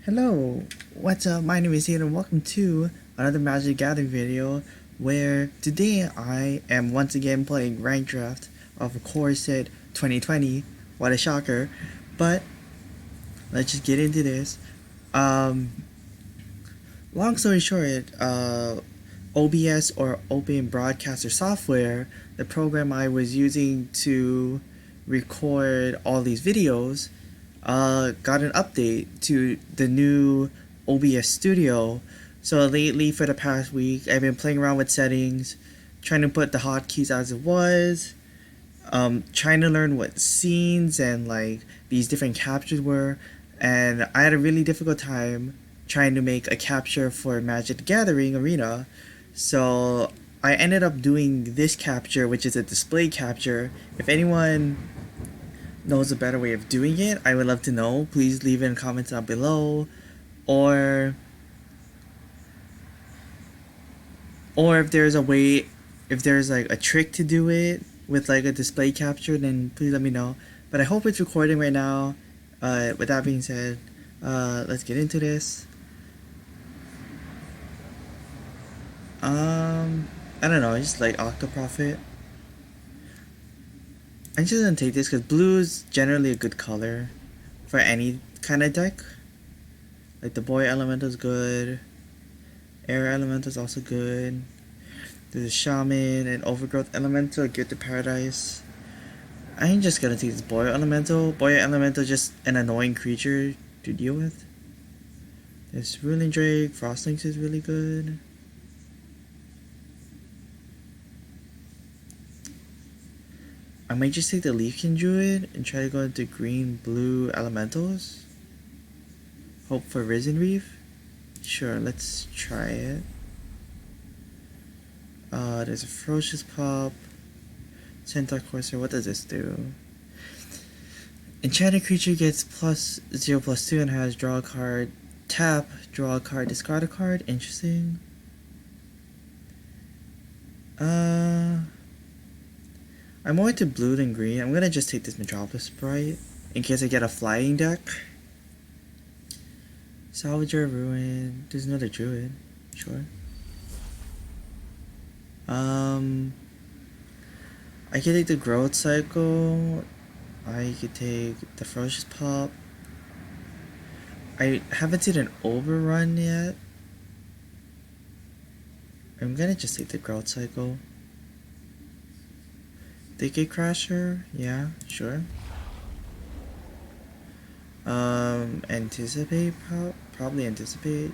Hello, what's up? My name is Ian and welcome to another Magic the Gathering video where today I am once again playing Rank Draft of Core Set 2020. What a shocker. But let's just get into this. Um, Long story short, OBS or Open Broadcaster Software, the program I was using to record all these videos, got an update to the new OBS Studio. So lately, for the past week, I've been playing around with settings, trying to put the hotkeys as it was, trying to learn what scenes and like these different captures were, and I had a really difficult time trying to make a capture for Magic the Gathering Arena. So I ended up doing this capture, which is a display capture. If anyone knows a better way of doing it, I would love to know. Please leave it in comments down below, or if there's a way, if there's like a trick to do it with like a display capture, then please let me know. But I hope it's recording right now. With that being said, let's get into this. I don't know, I just like Octoprofit. I'm just gonna take this because blue is generally a good color for any kind of deck. Like the Boy Elemental is good, Air Elemental is also good. There's a Shaman and Overgrowth Elemental, Gift of Paradise. I'm just gonna take this Boy Elemental. Boy Elemental is just an annoying creature to deal with. There's Ruling Drake, Frostlinks is really good. I might just take the Leafkin Druid and try to go into green-blue elementals. Hope for Risen Reef. Sure, let's try it. There's a Ferocious Pop. Centaur Courser, what does this do? Enchanted creature gets +0/+2 and has draw a card. Tap, draw a card, discard a card. Interesting. I'm more into blue than green. I'm gonna just take this Metropolis Sprite in case I get a flying deck. Salvager, Ruin. There's another Druid. Sure. I could take the Growth Cycle. I could take the Ferocious Pop. I haven't seen an Overrun yet. I'm gonna just take the Growth Cycle. Thicket Crasher? Yeah, sure. Anticipate? Probably Anticipate.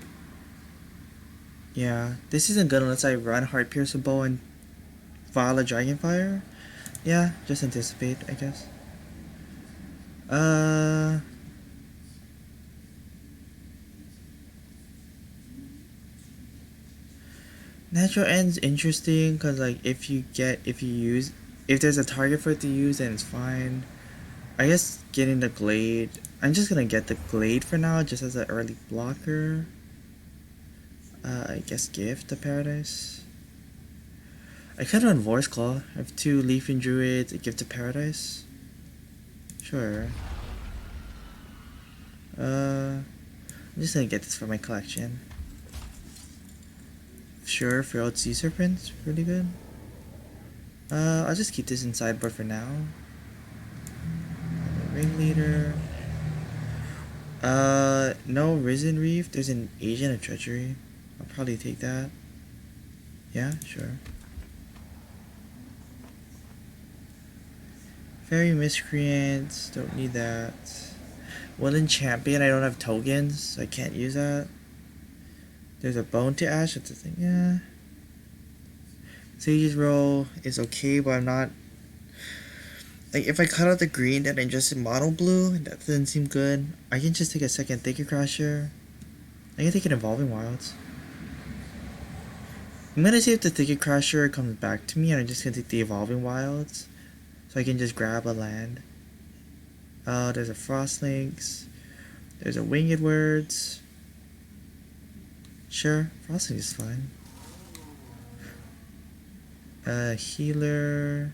Yeah, this isn't good unless I run Heart Piercer Bow and Violet Dragonfire. Yeah, just Anticipate, I guess. Natural End's interesting because like if there's a target for it to use, then it's fine. I guess getting the Glade. I'm just gonna get the Glade for now, just as an early blocker. I guess Gift of Paradise. I could run Voice Claw. I have 2 Leafing Druids, a Gift of Paradise. Sure. I'm just gonna get this for my collection. Sure, Feral Sea Serpent's really good. I'll just keep this in sideboard for now. Ringleader. No Risen Reef. There's an Agent of Treachery. I'll probably take that. Yeah, sure. Fairy Miscreants. Don't need that. Woodland Champion. I don't have tokens, so I can't use that. There's a Bone to Ash. That's the thing. Yeah. Sage's Roll is okay, but I'm not. Like, if I cut out the green, then I'm just in mono blue. That doesn't seem good. I can just take a second Thicket Crasher. I can take an Evolving Wilds. I'm gonna see if the Thicket Crasher comes back to me, and I'm just gonna take the Evolving Wilds. So I can just grab a land. There's a Frostlinks. There's a Winged Words. Sure, Frostlinks is fine. Healer.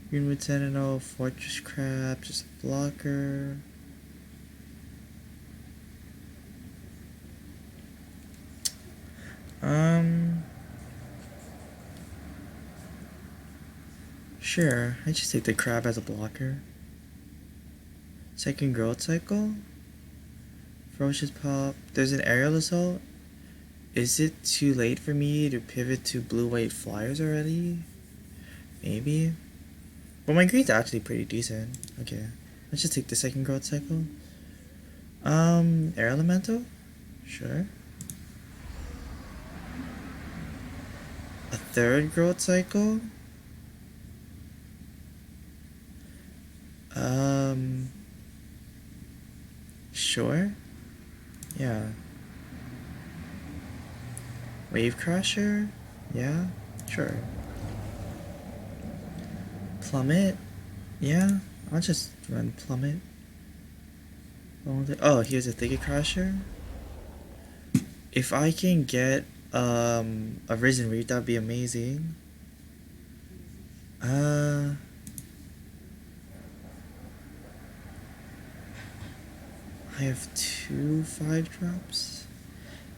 Greenwood Sentinel, Fortress Crab, just a blocker. Sure, I just take the crab as a blocker. Second growth cycle. Ferocious pop. There's an aerial assault. Is it too late for me to pivot to blue-white flyers already? Maybe. But my green's actually pretty decent. Okay. Let's just take the second growth cycle. Air elemental? Sure. A third growth cycle? Sure. Yeah. Wave Crusher? Yeah, sure. Plummet? Yeah, I'll just run Plummet. Oh, here's a Thicket Crusher. If I can get a Risen Reef, that'd be amazing. I have 2 5-drops.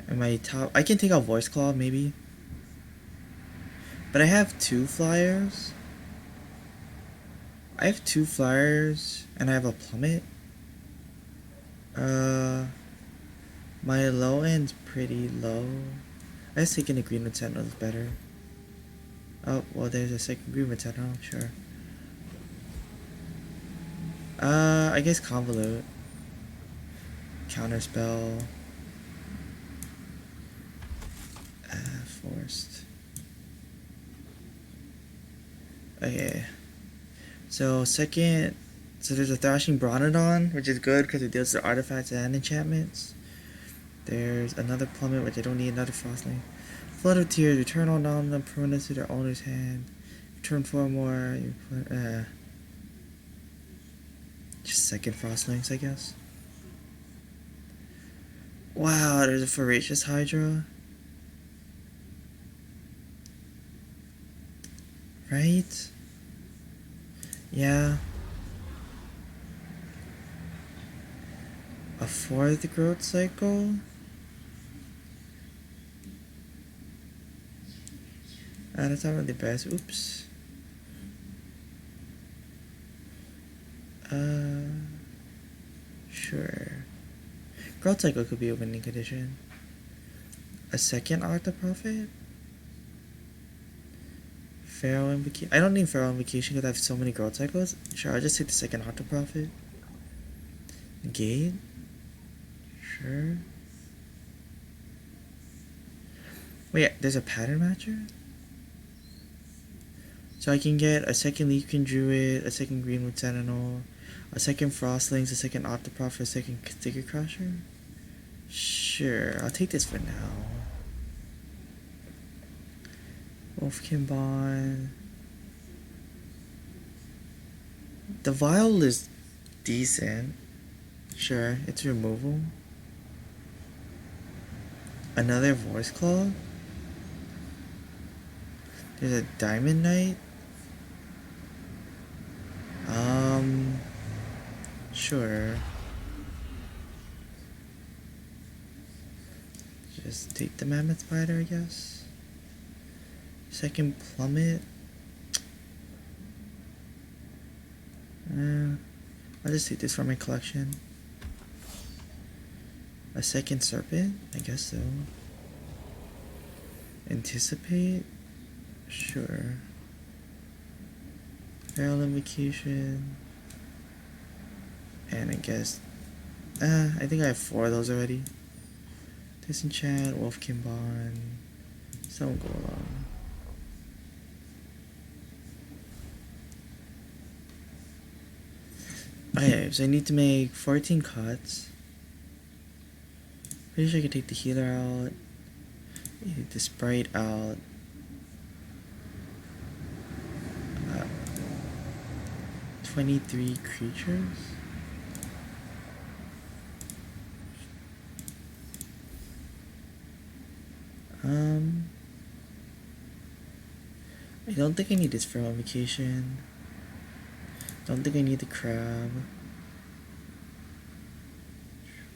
And my top, I can take out Voice Claw maybe. But I have 2 flyers. I have 2 flyers and I have a Plummet. My low end's pretty low. I was thinking the green Sentinel is better. Oh, well, there's a second green Sentinel, sure. I guess Convolute. Counterspell. Forced. Okay. So, second. So, there's a Thrashing Bronodon, which is good because it deals to artifacts and enchantments. There's another Plummet, which I don't need another Frostling. Flood of Tears, return all non permanents to their owner's hand. Return 4 more. You put, just second Frostlings, I guess. Wow, there's a Voracious Hydra. Right? Yeah. A 4th growth cycle? That's not really the best. Oops. Sure. Growth cycle could be a winning condition. A second Octoprophet? Pharaoh Invocation. I don't need Pharaoh Invocation because I have so many growth cycles. Sure, I'll just take the second Octoprophet. Gate? Sure. Wait, there's a pattern matcher? So I can get a second Leafkin Druid, a second Greenwood Sentinel, a second Frostlings, a second Octoprophet, a second Thicket Crusher? Sure, I'll take this for now. Wolfkin Bond. The Vial is decent. Sure, it's removal. Another Voice Claw? There's a Diamond Knight? Sure. Just take the Mammoth Spider, I guess. Second Plummet. I'll just take this for my collection. A second Serpent? I guess so. Anticipate? Sure. Feral Invocation. And I guess... I think I have 4 of those already. Disenchant, Wolfkin Bond. Some go along. Okay, so I need to make 14 cuts. Pretty sure I can take the healer out. Take the sprite out. 23 creatures. I don't think I need this for vacation. Don't think I need the crab.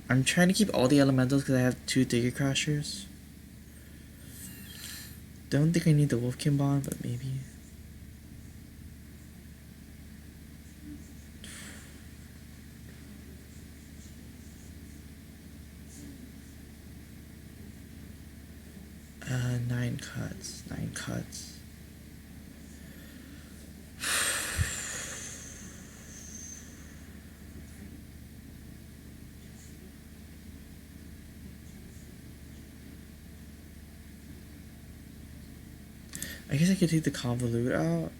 I'm trying to keep all the elementals because I have 2 Thicket Crushers. Don't think I need the Wolfkin Bond, but maybe. cuts, 9 cuts. I guess I could take the convolute out.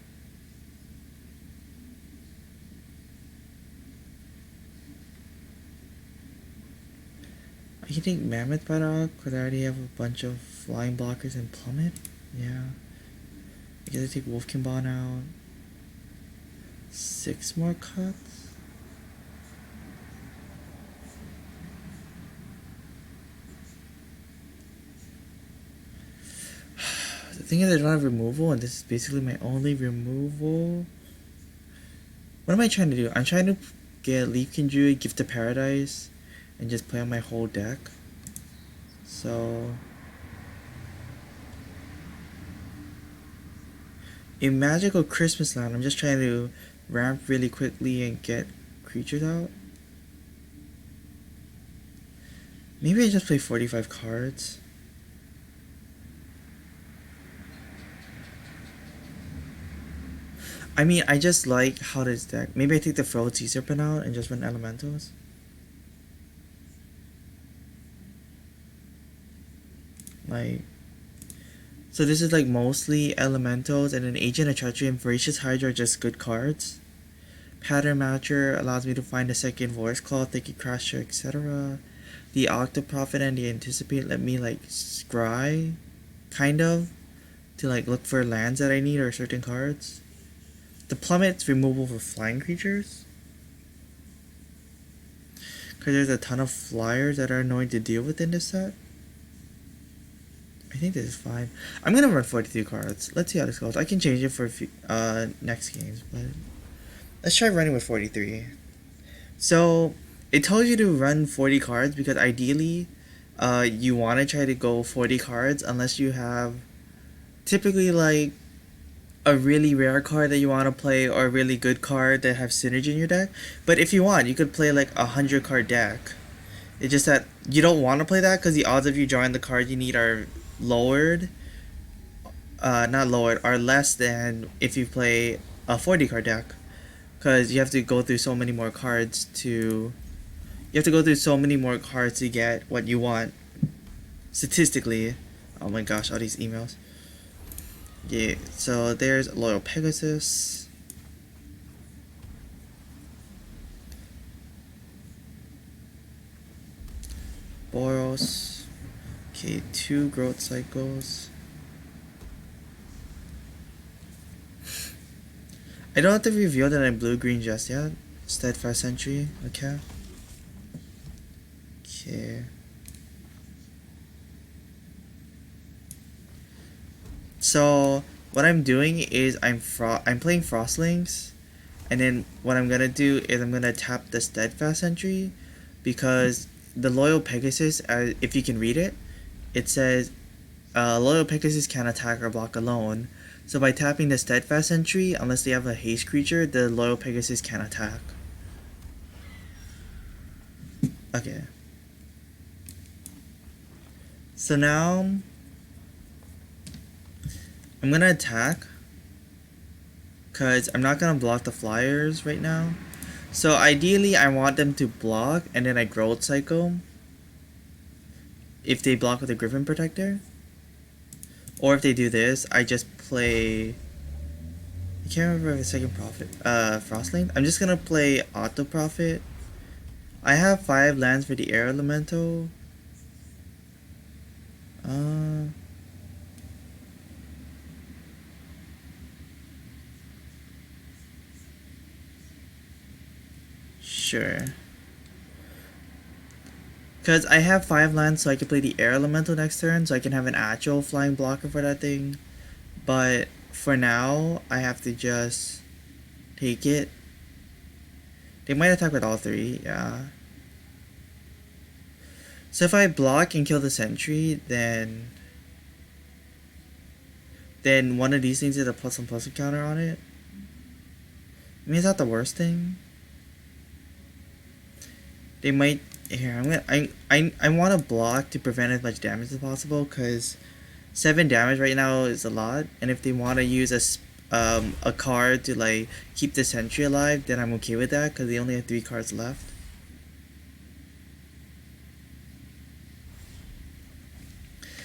I can take Mammoth Bite out because I already have a bunch of flying blockers and Plummet. Yeah. I guess I take Wolfkin out. 6 more cuts. The thing is I don't have removal and this is basically my only removal. What am I trying to do? I'm trying to get Leafkin Druid, Gift of Paradise, and just play on my whole deck. So in Magical Christmas Land, I'm just trying to ramp really quickly and get creatures out. Maybe I just play 45 cards. I mean, I just like how this deck. Maybe I take the Frozen Sea Serpent out and just run Elementals. Like, so this is like mostly Elementals, and then Agent of Treachery and Voracious Hydra are just good cards. Pattern Matcher allows me to find a second Voice Claw, Thicket Crasher, etc. The Octoprophet and the Anticipate let me like scry, kind of, to like look for lands that I need or certain cards. The Plummet's removal for flying creatures, because there's a ton of flyers that are annoying to deal with in this set. I think this is fine. I'm gonna run 42 cards. Let's see how this goes. I can change it for next games, but let's try running with 43. So it tells you to run 40 cards because ideally, you want to try to go 40 cards unless you have typically like a really rare card that you want to play or a really good card that have synergy in your deck. But if you want, you could play like a 100 card deck. It's just that you don't want to play that because the odds of you drawing the card you need are lowered. Not lowered, are less than if you play a 40 card deck. Because you have to go through so many more cards to... You have to go through so many more cards to get what you want. Statistically. Oh my gosh, all these emails. Yeah, so there's Loyal Pegasus. Boros. Okay, 2 Growth Cycles. I don't have to reveal that I'm blue-green just yet. Steadfast Sentry, okay. Okay. So what I'm doing is I'm playing Frostlings, and then what I'm gonna do is I'm gonna tap the Steadfast Sentry, because the Loyal Pegasus, if you can read it, it says Loyal Pegasus can't attack or block alone. So by tapping the Steadfast Sentry, unless they have a haste creature, the Loyal Pegasus can't attack. Okay. So now I'm gonna attack, because I'm not gonna block the flyers right now. So ideally I want them to block and then I Growth Cycle if they block with a Griffin Protector. Or if they do this, I just play... I can't remember the second Frostling. I'm just gonna play Auto Prophet. I have 5 lands for the Air Elemental. Sure. Because I have 5 lands, so I can play the Air Elemental next turn, so I can have an actual flying blocker for that thing. But for now, I have to just take it. They might attack with all 3, yeah. So if I block and kill the Sentry, then one of these things is a +1/+1 counter on it. I mean, it's not the worst thing. They might... Here, I want to block to prevent as much damage as possible, because 7 damage right now is a lot, and if they want to use a card to like keep the sentry alive, then I'm okay with that because they only have 3 cards left.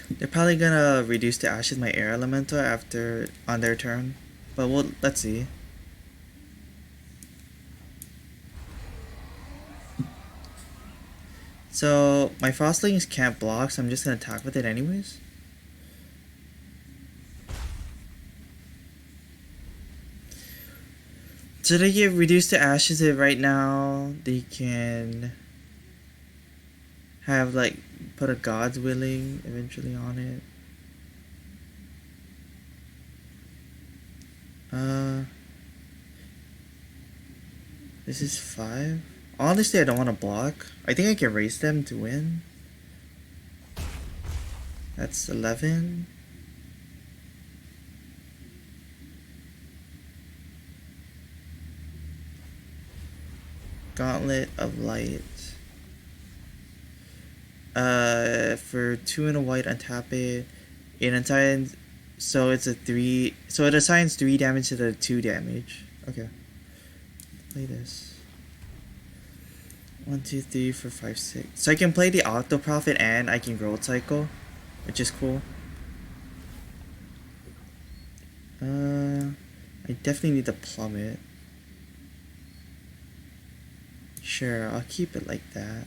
They're probably gonna reduce to ashes my air elemental after on their turn, but let's see. So my frostlings can't block, so I'm just gonna attack with it anyways. So they get reduced to ashes right now. They can have like put a God's Willing eventually on it. This is 5. Honestly, I don't want to block. I think I can raise them to win. That's 11. Gauntlet of Light. For 2 and a white, untap it. It assigns, so it's a 3. So it assigns 3 damage to the 2 damage. Okay. Play this. 1, 2, 3, 4, 5, 6. So I can play the Octo Prophet and I can Growth Cycle, which is cool. I definitely need to plummet. Sure, I'll keep it like that.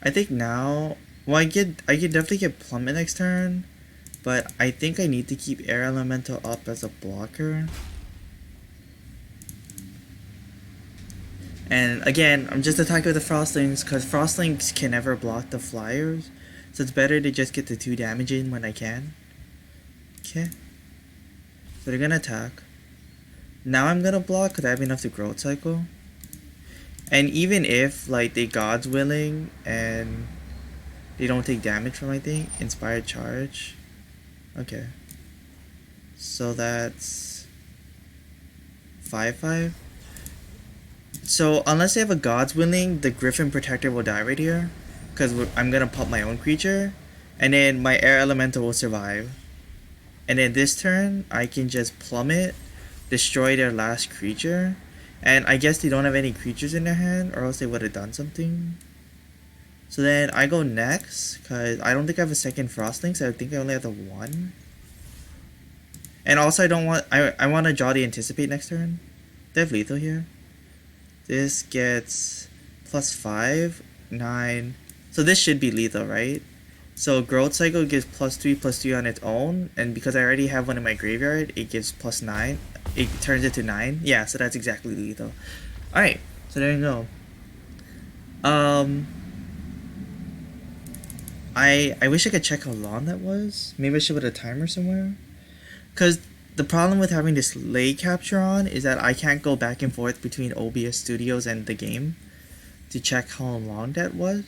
I think now, well, I can definitely get plummet next turn, but I think I need to keep air elemental up as a blocker. And again, I'm just attacking with the frostlings because frostlings can never block the flyers, so it's better to just get the 2 damage in when I can. Okay, so they're gonna attack. Now I'm gonna block because I have enough to Growth Cycle. And even if like they God's Willing and they don't take damage from, I think, Inspired Charge. Okay. So that's 5/5. So unless they have a God's Willing, the Griffin Protector will die right here. Because I'm gonna pop my own creature. And then my air elemental will survive. And then this turn, I can just plummet, destroy their last creature. And I guess they don't have any creatures in their hand, or else they would have done something. So then I go next, because I don't think I have a second Frostlings, so I think I only have the 1. And also I want to draw the Anticipate next turn. They have lethal here. This gets +5, 9. So this should be lethal, right? So Growth Cycle gives +3/+3 on its own, and because I already have one in my graveyard, it gives +9. It turns it to 9. Yeah, so that's exactly lethal. Alright, so there you go. I wish I could check how long that was. Maybe I should put a timer somewhere. Because the problem with having this lay capture on is that I can't go back and forth between OBS Studios and the game to check how long that was.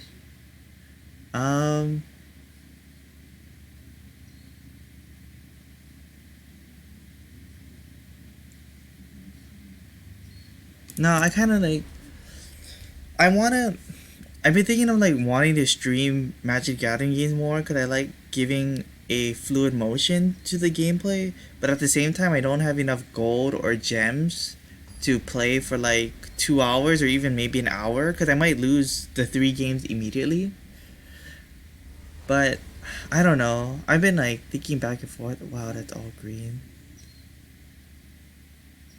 No, I kind of like. I've been thinking of like wanting to stream Magic Gathering games more because I like giving a fluid motion to the gameplay, but at the same time, I don't have enough gold or gems to play for like 2 hours or even maybe an hour because I might lose the 3 games immediately. But I don't know. I've been like thinking back and forth. Wow, that's all green.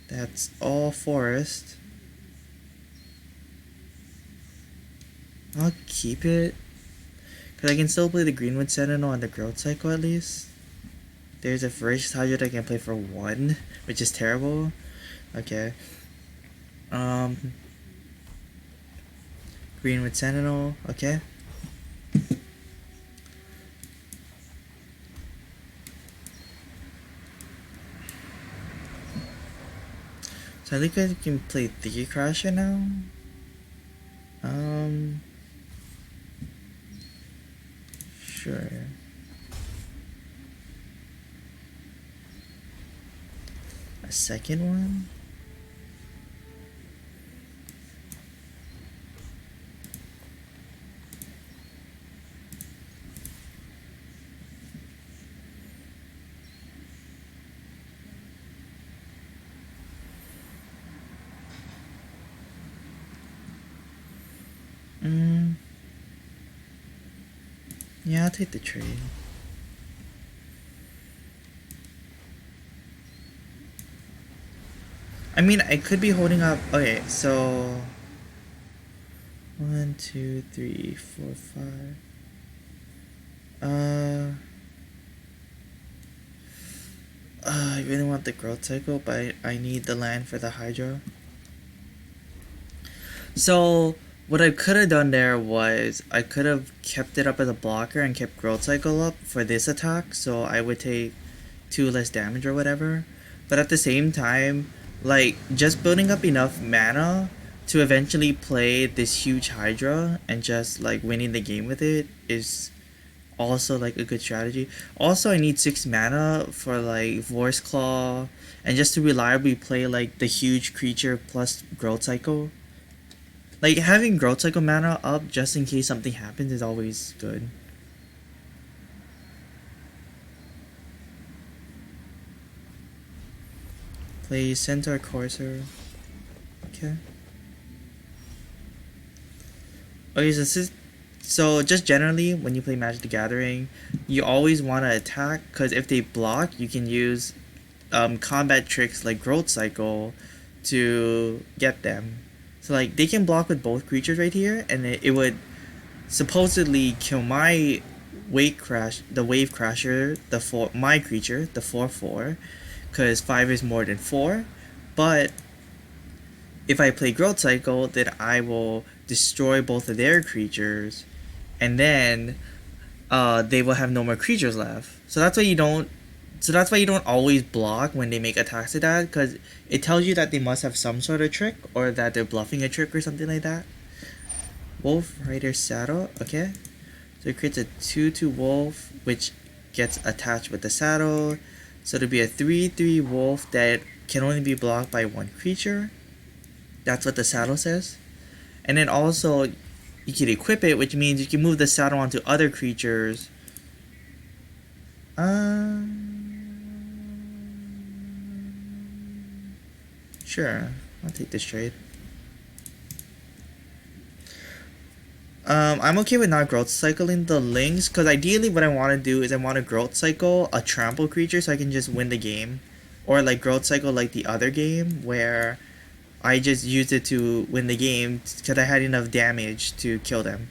That's all forest. I'll keep it. Because I can still play the Greenwood Sentinel on the Growth Cycle at least. There's a Voracious Hydra I can play for 1, which is terrible. Okay. Greenwood Sentinel, okay. So I think I can play Tiki Crasher now. Sure. A second one? Yeah, I'll take the trade. I mean, I could be holding up. Okay, so 1, 2, 3, 4, 5. I really want the growth cycle, but I need the land for the Hydra. So what I could have done there was I could have kept it up as a blocker and kept growth cycle up for this attack, so I would take 2 less damage or whatever. But at the same time, like, just building up enough mana to eventually play this huge Hydra and just like winning the game with it is also like a good strategy. Also, I need 6 mana for like Voice Claw and just to reliably play like the huge creature plus growth cycle. Like, having growth cycle mana up just in case something happens is always good. Play Centaur Courser. Okay. Okay, so just generally when you play Magic the Gathering, you always want to attack, because if they block, you can use combat tricks like Growth Cycle to get them. So like they can block with both creatures right here, and it would supposedly kill my Wave Crasher, my creature, the 4/4, because 5 is more than 4. But if I play Growth Cycle, then I will destroy both of their creatures, and then they will have no more creatures left. So that's why you don't. So that's why you don't always block when they make attacks to that, because it tells you that they must have some sort of trick, or that they're bluffing a trick or something like that. Wolf Rider Saddle, okay. So it creates a 2/2 wolf, which gets attached with the saddle. So it'll be a 3/3 wolf that can only be blocked by 1 creature. That's what the saddle says. And then also, you can equip it, which means you can move the saddle onto other creatures. Sure, I'll take this trade. I'm okay with not growth cycling the links, because ideally what I want to do is I want to growth cycle a trample creature so I can just win the game. Or like growth cycle like the other game where I just used it to win the game because I had enough damage to kill them.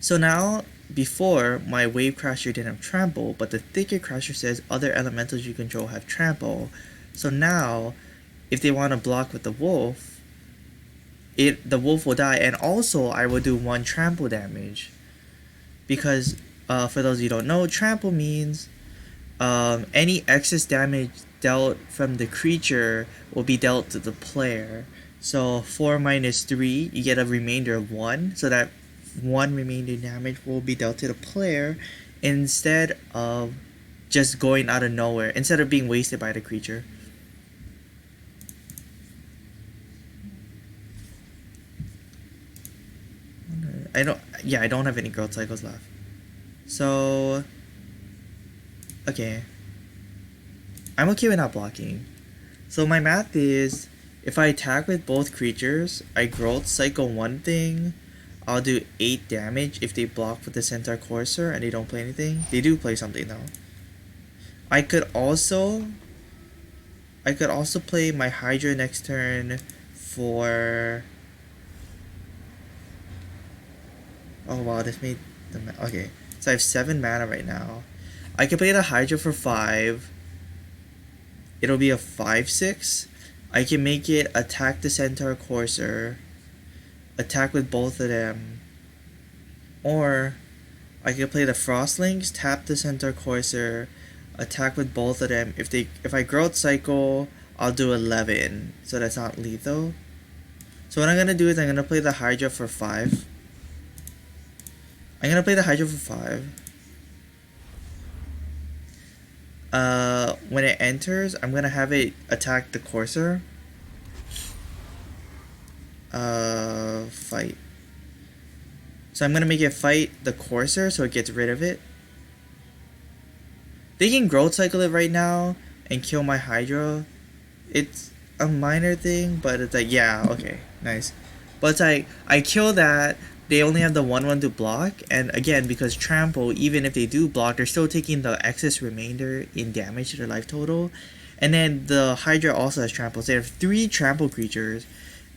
So now, before, my Wave Crasher didn't have trample, but the Thicket Crasher says other elementals you control have trample. So now, if they want to block with the wolf, the wolf will die, and also I will do 1 trample damage. Because, for those of you who don't know, trample means any excess damage dealt from the creature will be dealt to the player. So 4 minus 3, you get a remainder of 1, so that 1 remainder damage will be dealt to the player instead of just going out of nowhere, instead of being wasted by the creature. I don't have any growth cycles left. So, okay. I'm okay with not blocking. So my math is, if I attack with both creatures, I growth cycle 1 thing, I'll do 8 damage if they block with the Centaur Courser and they don't play anything. They do play something though. I could also play my Hydra next turn for... Oh wow, this made the... Okay, so I have 7 mana right now. I can play the Hydra for 5. It'll be a 5/6. I can make it attack the Centaur Courser, attack with both of them, or I can play the Frostlinks, tap the Centaur Courser, attack with both of them. If I growth cycle, I'll do 11, so that's not lethal. So what I'm gonna do is I'm gonna play the Hydra for 5. When it enters, I'm gonna have it attack the Courser. Fight. So I'm gonna make it fight the Courser so it gets rid of it. They can growth cycle it right now and kill my Hydra. It's a minor thing, but it's like, yeah, okay, nice. But it's like, I kill that, they only have the 1/1 to block, and again, because trample, even if they do block, they're still taking the excess remainder in damage to their life total. And then the Hydra also has trample, so they have 3 trample creatures,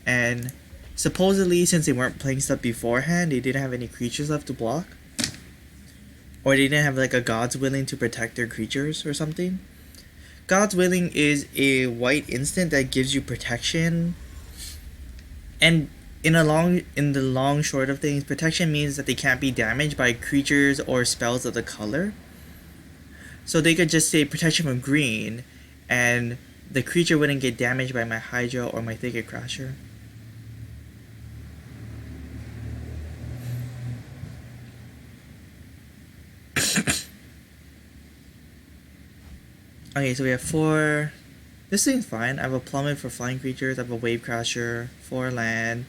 and supposedly, since they weren't playing stuff beforehand, they didn't have any creatures left to block. Or they didn't have like a God's Willing to protect their creatures or something. God's Willing is a white instant that gives you protection. And in the long short of things, protection means that they can't be damaged by creatures or spells of the color. So they could just say protection from green, and the creature wouldn't get damaged by my Hydra or my Thicket Crasher. Okay, so we have 4. This thing's fine. I have a Plummet for flying creatures. I have a Wave Crasher for land,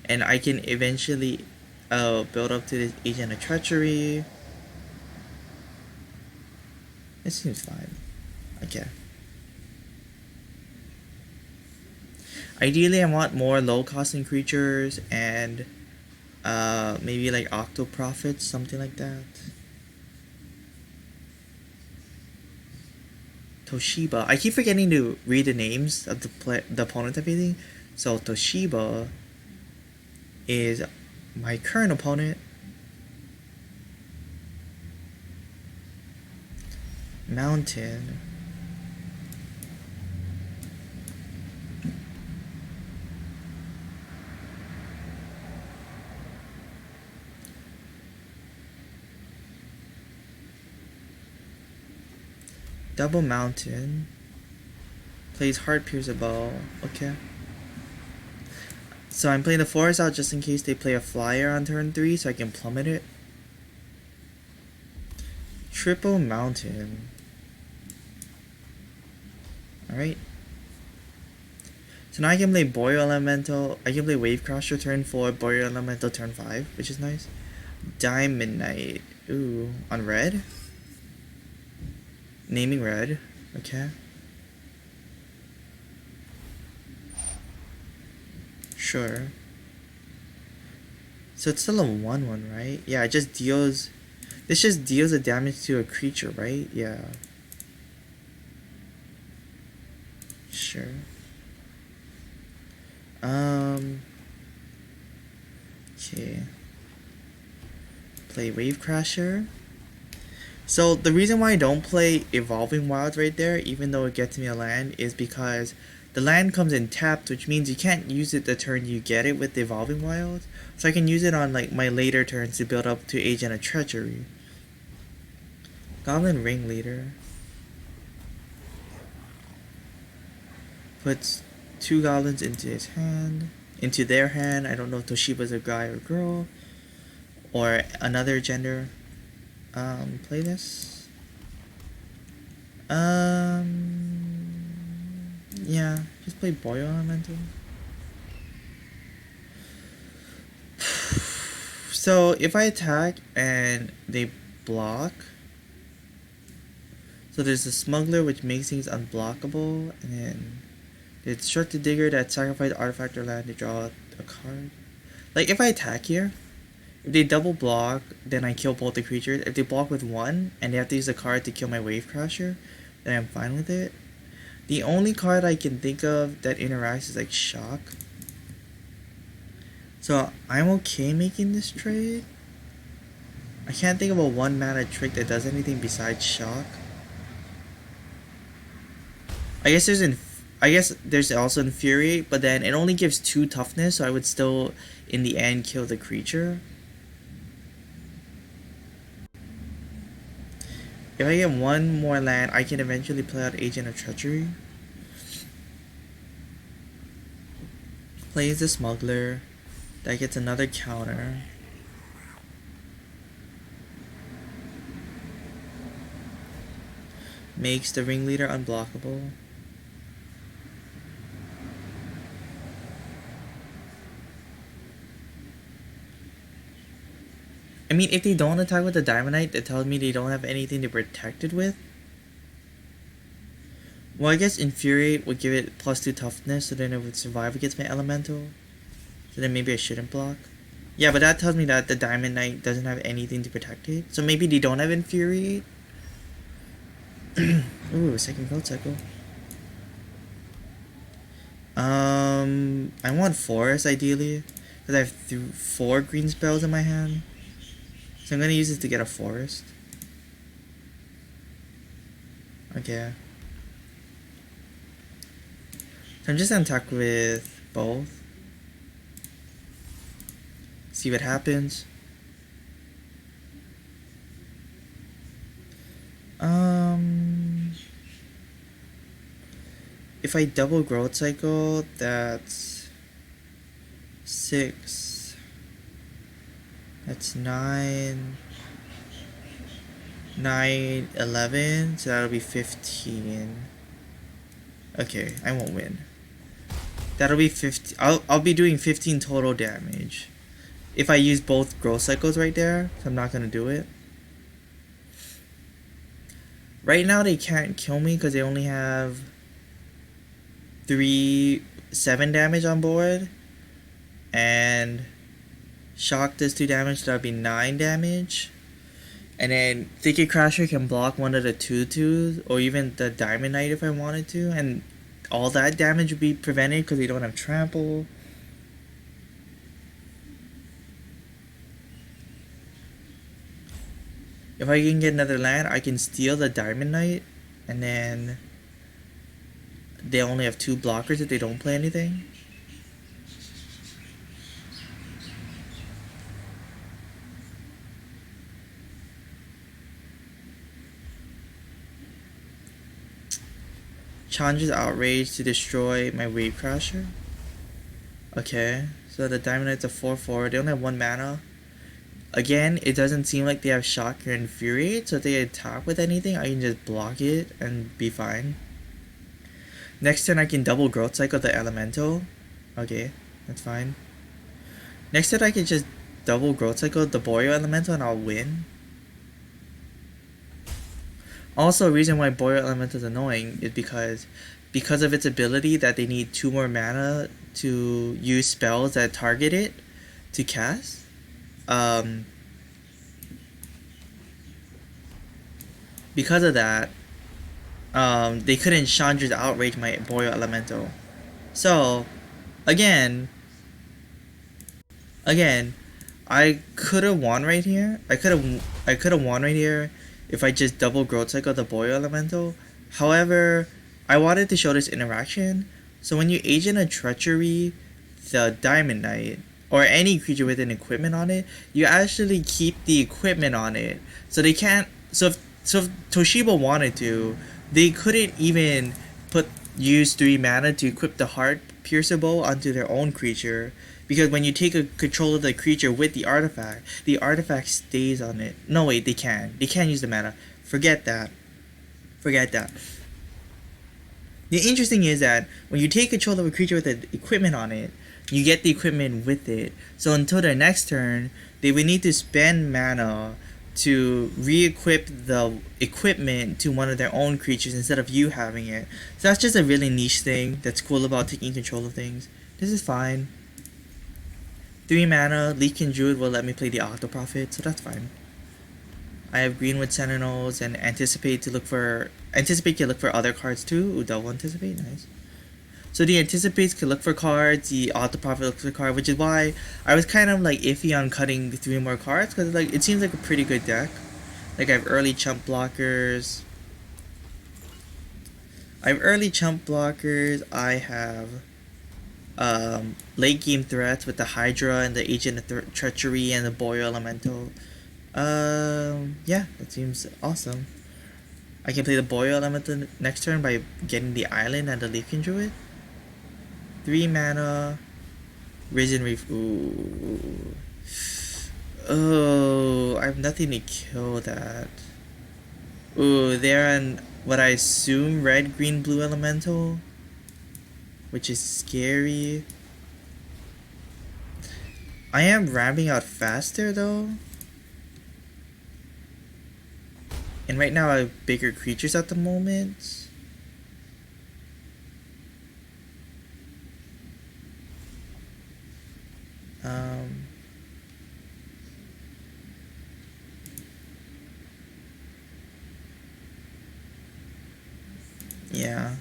and I can eventually build up to this Agent of Treachery. It seems fine. Okay. Ideally, I want more low-costing creatures and maybe like Octo Prophets, something like that. Toshiba. I keep forgetting to read the names of the opponent I'm facing. So Toshiba is my current opponent. Mountain. Double Mountain. Plays Heart Piercer Bow. Okay. So I'm playing the forest out just in case they play a flyer on turn 3 so I can plummet it. Triple Mountain. Alright. So now I can play Boreal Elemental. I can play Wave Crusher turn 4, Boreal Elemental turn 5, which is nice. Diamond Knight. Ooh, on red? Naming red. Okay. Sure. So it's still a 1/1, right? Yeah, it just deals... This just deals the damage to a creature, right? Yeah. Sure. Okay. Play Wave Crasher. So the reason why I don't play Evolving Wilds right there, even though it gets me a land, is because the land comes in tapped, which means you can't use it the turn you get it with the Evolving Wilds. So I can use it on like my later turns to build up to Agent of Treachery. Goblin Ringleader. Puts 2 goblins into his hand. Into their hand. I don't know if Toshiba's a guy or girl. Or another gender. Play this. Yeah, just play Boreal Elemental. So if I attack and they block, so there's the Smuggler which makes things unblockable, and then the Destructive Digger that sacrifices artifact or land to draw a card. Like if I attack here, if they double block, then I kill both the creatures. If they block with 1 and they have to use a card to kill my Wave Crasher, then I'm fine with it. The only card I can think of that interacts is like Shock. So I'm okay making this trade. I can't think of a 1-mana trick that does anything besides Shock. I guess there's also Infuriate, but then it only gives 2 toughness, so I would still in the end kill the creature. If I get 1 more land, I can eventually play out Agent of Treachery. Plays the Smuggler. That gets another counter. Makes the Ringleader unblockable. I mean, if they don't attack with the Diamond Knight, that tells me they don't have anything to protect it with. Well, I guess Infuriate would give it +2 toughness, so then it would survive against my Elemental. So then maybe I shouldn't block. Yeah, but that tells me that the Diamond Knight doesn't have anything to protect it. So maybe they don't have Infuriate. Ooh, second growth cycle. I want Forest ideally, because I have 4 green spells in my hand. So I'm gonna use it to get a Forest. Okay. So I'm just gonna attack with both. See what happens. If I double growth cycle, that's 6. That's 9. 9, 11. So that'll be 15. Okay, I won't win. That'll be 15. I'll be doing 15 total damage. If I use both growth cycles right there, so I'm not gonna do it. Right now they can't kill me because they only have 7 damage on board, and shock does 2 damage, so that'll be 9 damage. And then Thicket Crasher can block one of the 2/2s, or even the Diamond Knight if I wanted to, and all that damage would be prevented because they don't have trample. If I can get another land, I can steal the Diamond Knight, and then they only have 2 blockers if they don't play anything. Challenges Outrage to destroy my Wave Crasher. Okay, so the Diamond Knight's a 4/4. They only have 1 mana. Again, it doesn't seem like they have Shock or Infuriate, so if they attack with anything, I can just block it and be fine. Next turn, I can double growth cycle the Elemental. Okay, that's fine. Next turn, I can just double growth cycle the Boreal Elemental and I'll win. Also, a reason why Boreal Elemental is annoying is because of its ability that they need 2 more mana to use spells that target it to cast. Because of that, they couldn't Chandra's Outrage my Boreal Elemental. So, again, I could have won right here. I could have won right here if I just double growth cycle the Boreal Elemental. However, I wanted to show this interaction. So when you agent a Treachery, the Diamond Knight, or any creature with an equipment on it, you actually keep the equipment on it. So they can't. So if Toshiba wanted to, they couldn't even use 3 mana to equip the Heart Piercer Bow onto their own creature, because when you take a control of the creature with the artifact stays on it. No wait, they can't use the mana. Forget that. The interesting is that when you take control of a creature with the equipment on it, you get the equipment with it. So until their next turn, they would need to spend mana to re-equip the equipment to one of their own creatures instead of you having it. So that's just a really niche thing that's cool about taking control of things. This is fine. 3 mana, Leaking Druid will let me play the Octoprophet, so that's fine. I have Greenwood Sentinels and Anticipate can look for other cards too. Ooh, double Anticipate, nice. So the Anticipates can look for cards, the Octoprophet looks for cards, which is why I was kind of like iffy on cutting 3 more cards, because like it seems like a pretty good deck. Like I have early chump blockers. I have late game threats with the Hydra and the Agent of Treachery and the Boreal Elemental. Yeah, that seems awesome. I can play the Boreal Elemental next turn by getting the island and the Leafkin Druid. 3 mana, Risen Reef. Ooh. Oh, I have nothing to kill that. Ooh, they're on what I assume red, green, blue elemental, which is scary. I am ramping out faster though. And right now I have bigger creatures at the moment. Yeah.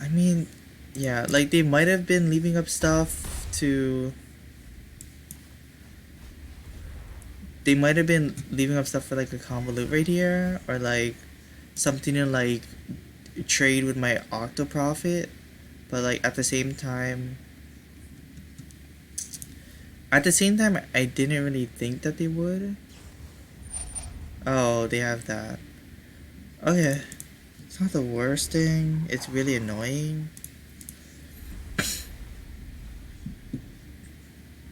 I mean, yeah, like they might have been leaving up stuff to. They might have been leaving up stuff for like a convolute right here, or like something to like trade with my octo profit, but like at the same time I didn't really think that they would. Oh, they have that. Okay, it's not the worst thing. It's really annoying.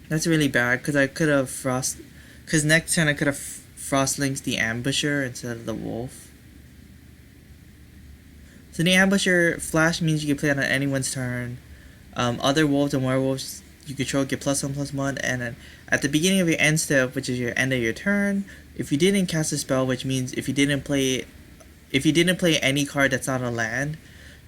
That's really bad because I could have frost. Because next turn I could have frost links the ambusher instead of the wolf. So the ambusher flash means you can play it on anyone's turn. Other wolves and werewolves you control get +1/+1, and then at the beginning of your end step, which is your end of your turn, if you didn't cast a spell, which means if you didn't play any card that's not a land,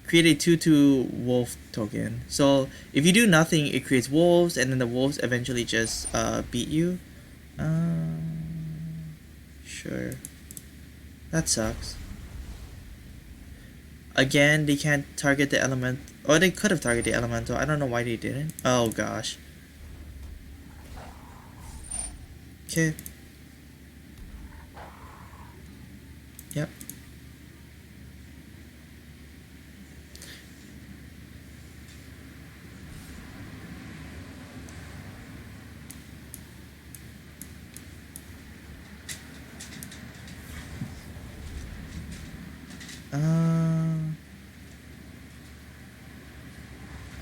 create a 2/2 wolf token. So if you do nothing, it creates wolves, and then the wolves eventually just beat you. Sure. That sucks. Again, they can't target the element. Or they could have targeted the elemental. I don't know why they didn't. Oh gosh. Okay. Yep.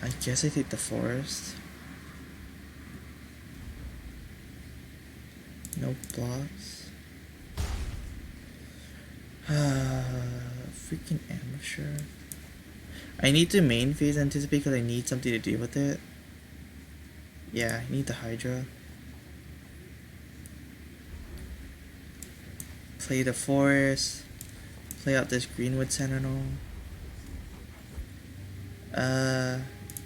I guess I take the forest. No blocks. Freaking amateur. I need to main phase anticipate because I need something to deal with it. Yeah, I need the Hydra. Play the forest. Play out this Greenwood Sentinel.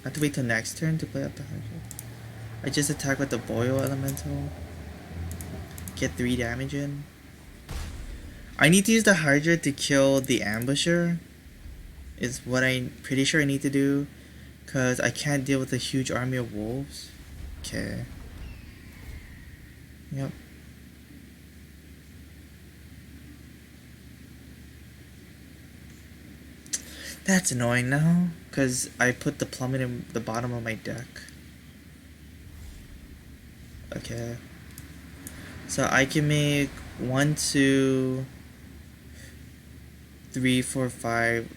I have to wait till next turn to play out the Hydra. I just attack with the Boil Elemental. Get 3 damage in. I need to use the Hydra to kill the Ambusher. Is what I'm pretty sure I need to do. Because I can't deal with a huge army of wolves. Okay. Yep. That's annoying now. Because I put the plummet in the bottom of my deck. Okay. So I can make 1, 2, 3, 4, 5.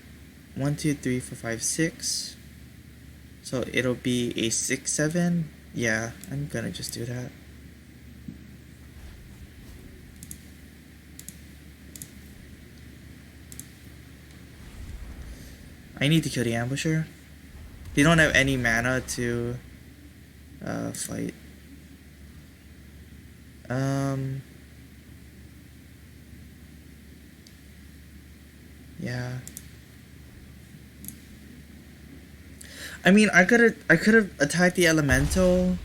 1, 2, 3, 4, 5, 6. So it'll be a 6, 7. Yeah, I'm gonna just do that. I need to kill the ambusher. They don't have any mana to fight. Yeah. I mean, I could have attacked the elemental,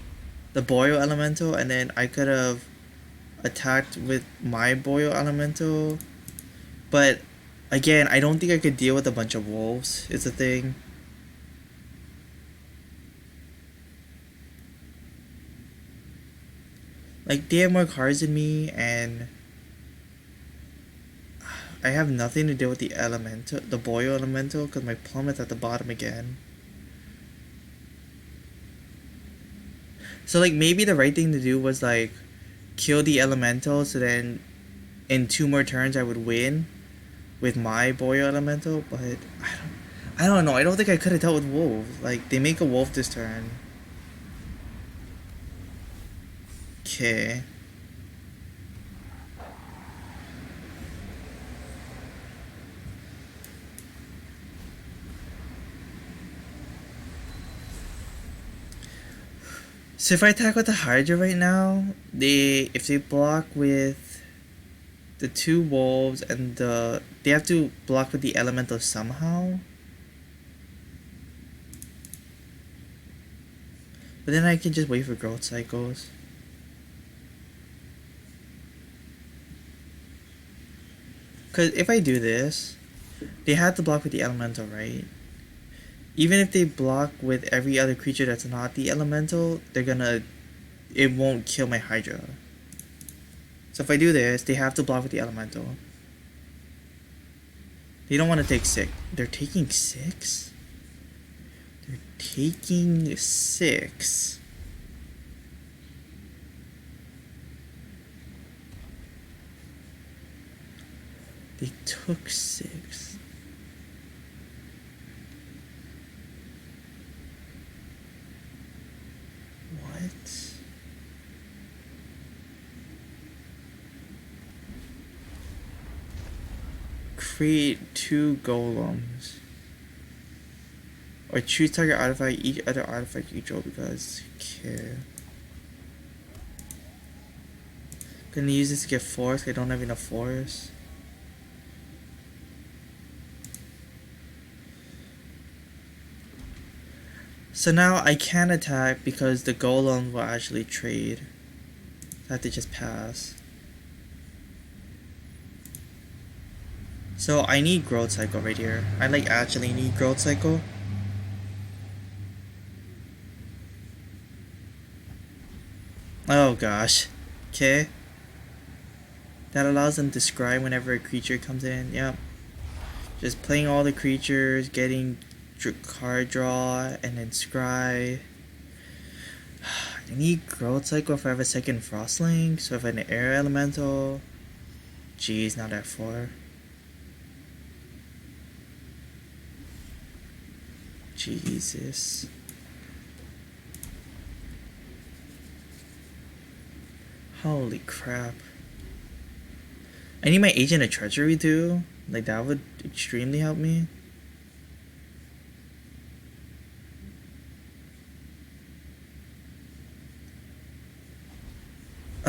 the boil elemental, and then I could have attacked with my boil elemental. But again, I don't think I could deal with a bunch of wolves. Is the thing. Like they have more cards than me, and I have nothing to deal with the elemental, the boil elemental, because my plummet's at the bottom again. So like maybe the right thing to do was like kill the elemental, so then in 2 more turns I would win with my boil elemental, but I don't know. I don't think I could have dealt with wolves. Like they make a wolf this turn. Okay. So if I attack with the Hydra right now, if they block with the 2 wolves and they have to block with the elemental somehow. But then I can just wait for growth cycles. Because if I do this, they have to block with the elemental, right? Even if they block with every other creature that's not the elemental, it won't kill my Hydra. So if I do this, they have to block with the elemental. They don't want to take 6. They're taking 6? They're taking 6. They took 6. What? Create 2 golems. Or choose target artifact, each other artifact you draw because okay. Gonna use this to get force, I don't have enough force. So now I can't attack because the golem will actually trade. I have to just pass. So I need growth cycle right here. I like actually need growth cycle. Oh gosh. Okay. That allows them to scry whenever a creature comes in. Yep. Just playing all the creatures, getting card draw, and then scry. I need growth cycle if I have a second Frostlink, so if I have an air elemental. Jeez, not F4. Jesus. Holy crap. I need my Agent of Treachery too. Like that would extremely help me.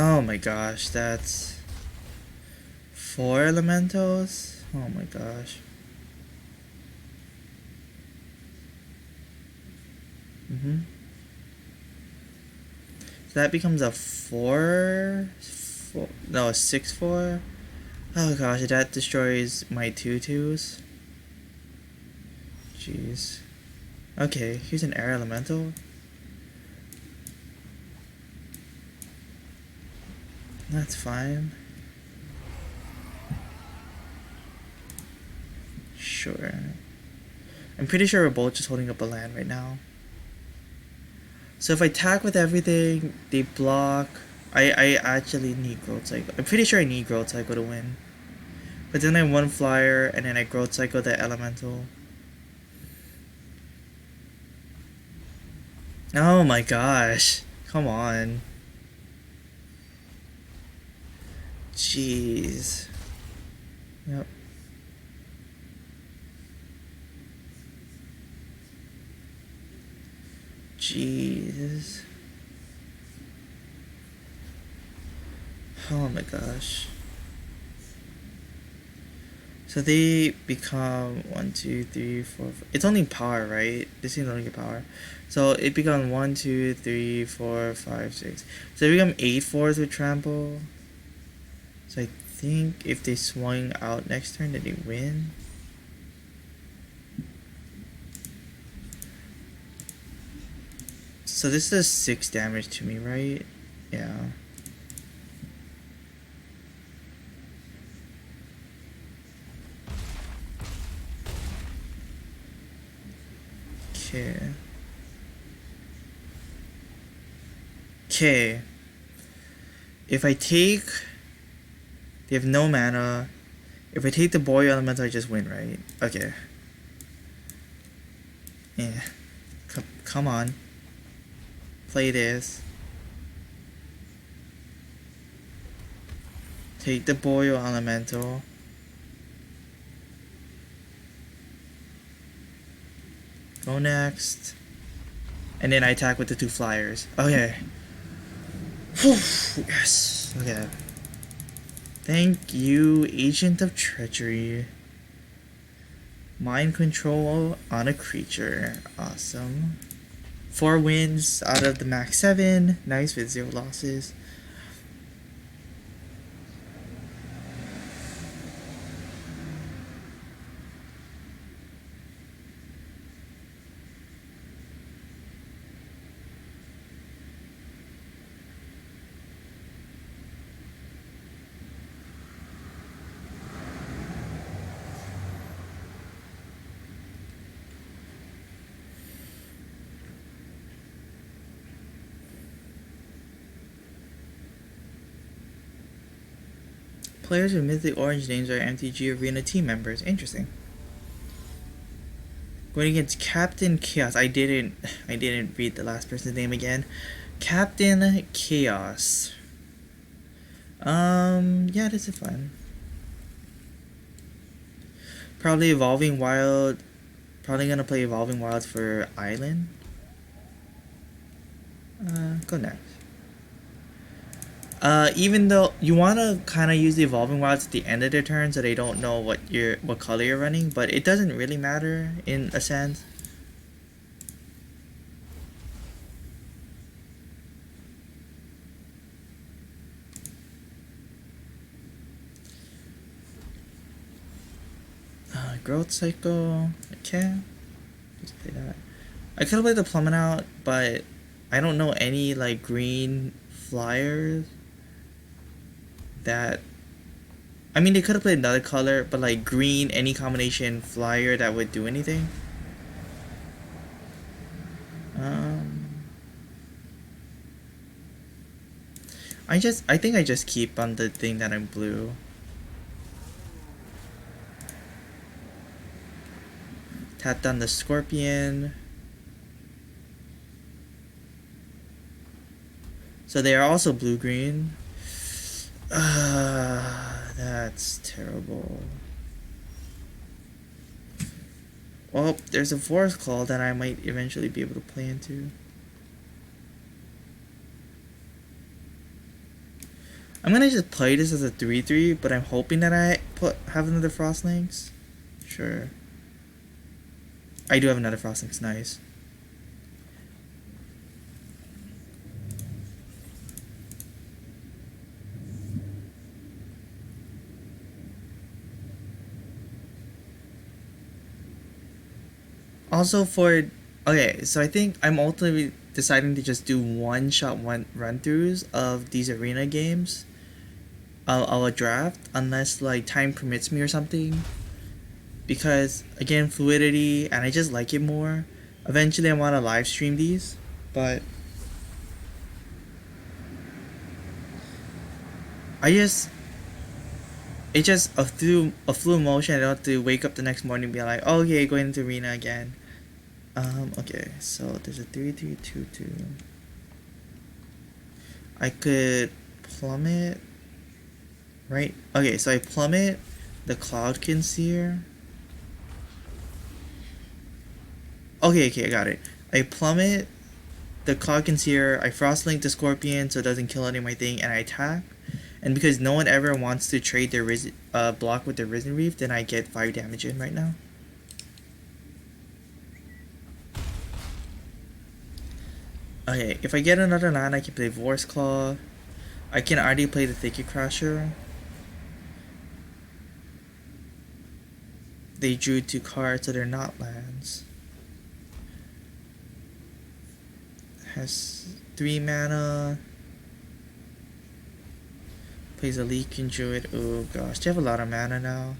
Oh my gosh, that's 4 elementals? Oh my gosh. So that becomes a 4? No, a 6/4? Oh gosh, that destroys my 2/2s. Jeez. Okay, here's an air elemental. That's fine. Sure. I'm pretty sure we're both just holding up a land right now. So if I attack with everything, they block. I actually need growth cycle. I'm pretty sure I need growth cycle to win. But then I 1 flyer and then I growth cycle the elemental. Oh my gosh. Come on. Jeez. Yep. Jeez. Oh my gosh. So they become 1, 2, 3, 4. It's only power, right? This thing's only get power. So it becomes 1, 2, 3, 4, 5, 6. So they become 8/4s with trample. So I think if they swing out next turn, then they win. So this does 6 damage to me, right? Yeah. Okay. Okay. If I take... They have no mana. If I take the boy elemental, I just win, right? Okay. Yeah. Come on. Play this. Take the boy elemental. Go next. And then I attack with the 2 flyers. Okay. Whew, yes. Okay. Thank you, Agent of Treachery. Mind control on a creature. Awesome. 4 wins out of the max 7. Nice with 0 losses. Players with Mythic Orange names are MTG Arena team members. Interesting. Going against Captain Chaos. I didn't read the last person's name again. Captain Chaos. Yeah, this is fun. Probably Evolving Wild. Probably gonna play Evolving Wilds for Island. Go next. Even though you wanna kinda use the Evolving Wilds at the end of their turn so they don't know what color you're running, but it doesn't really matter in a sense. Growth Cycle. Okay. Just play that. I could've played the Plummet out, but I don't know any like green flyers that. I mean, they could have played another color, but like green, any combination flyer that would do anything. I think I just keep on the thing that I'm blue. Tap down the Scorpion. So they are also blue-green. That's terrible. Well, there's a Forest Claw that I might eventually be able to play into. I'm gonna just play this as a 3/3, but I'm hoping that I have another Frostlinks. Sure. I do have another Frostlinks, nice. Also okay, so I think I'm ultimately deciding to just do one-shot run-throughs of these arena games. I'll draft unless like time permits me or something. Because again, fluidity, and I just like it more. Eventually I want to live stream these, but it's just a fluid motion. I don't have to wake up the next morning and be like, oh yeah, going into arena again. Okay, so there's a 3-3-2-2. I could plummet, right? Okay, so I plummet the Cloud Conceer. Okay, I got it. I plummet the Cloud Conceer, I Frostlink the Scorpion so it doesn't kill any of my thing, and I attack. And because no one ever wants to trade their block with their Risen Reef, then I get 5 damage in right now. Okay, if I get another land, I can play Vor's Claw. I can already play the Thicket Crasher. They drew 2 cards, so they're not lands. Has 3 mana. Plays a Leaking Druid. Oh gosh, they have a lot of mana now.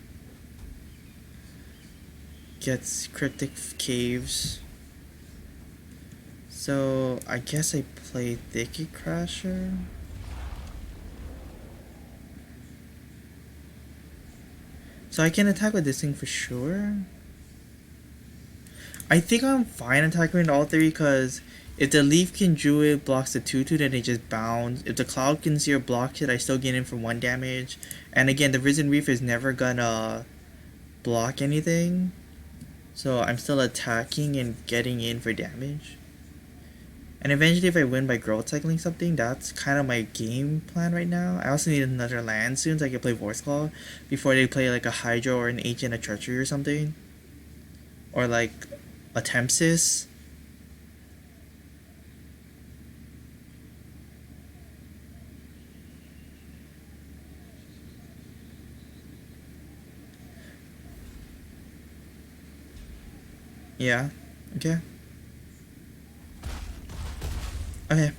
Gets Cryptic Caves. So I guess I play Thicket Crasher. So I can attack with this thing for sure. I think I'm fine attacking with all 3 because if the Leafkin Druid blocks the 2/2, then they just bounce. If the Cloud Conceer blocks it, I still get in for 1 damage. And again, the Risen Reef is never gonna block anything. So I'm still attacking and getting in for damage. And eventually if I win by growth cycling something, that's kind of my game plan right now. I also need another land soon so I can play Vor's Claw before they play like a Hydro or an Agent of Treachery or something. Or like a Tempsis. Yeah, okay. Okay.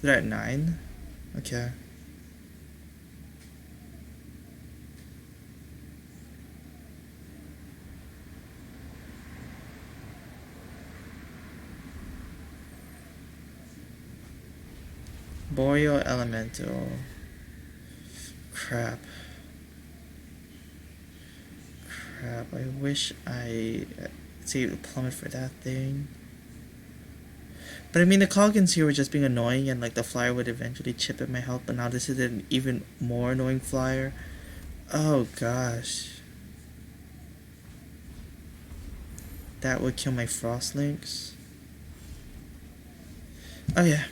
They're at 9. Okay. Boreal Elemental. Crap. I wish I saved a plummet for that thing. But I mean, the Coggins here were just being annoying, and like the flyer would eventually chip at my health, but now this is an even more annoying flyer. Oh gosh. That would kill my Frostlinks. Oh yeah.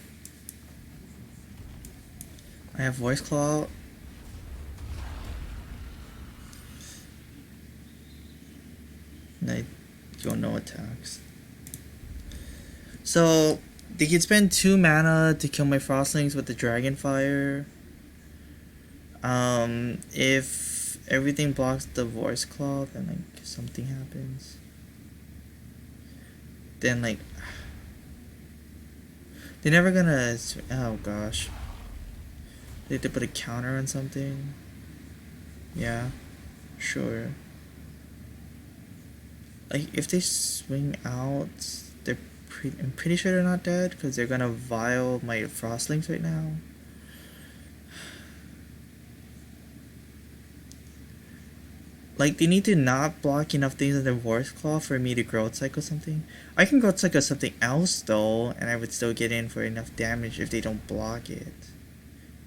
I have Voice Claw. And I don't know attacks. So they can spend 2 mana to kill my Frostlings with the Dragon Fire. If everything blocks the Voice Claw, then like something happens. Then like they're never gonna. Oh gosh. They have to put a counter on something. Yeah, sure. Like if they swing out, I'm pretty sure they're not dead because they're gonna vial my Frostlings right now. Like they need to not block enough things in their Voice Claw for me to Growth Cycle something. I can Growth Cycle something else though, and I would still get in for enough damage if they don't block it.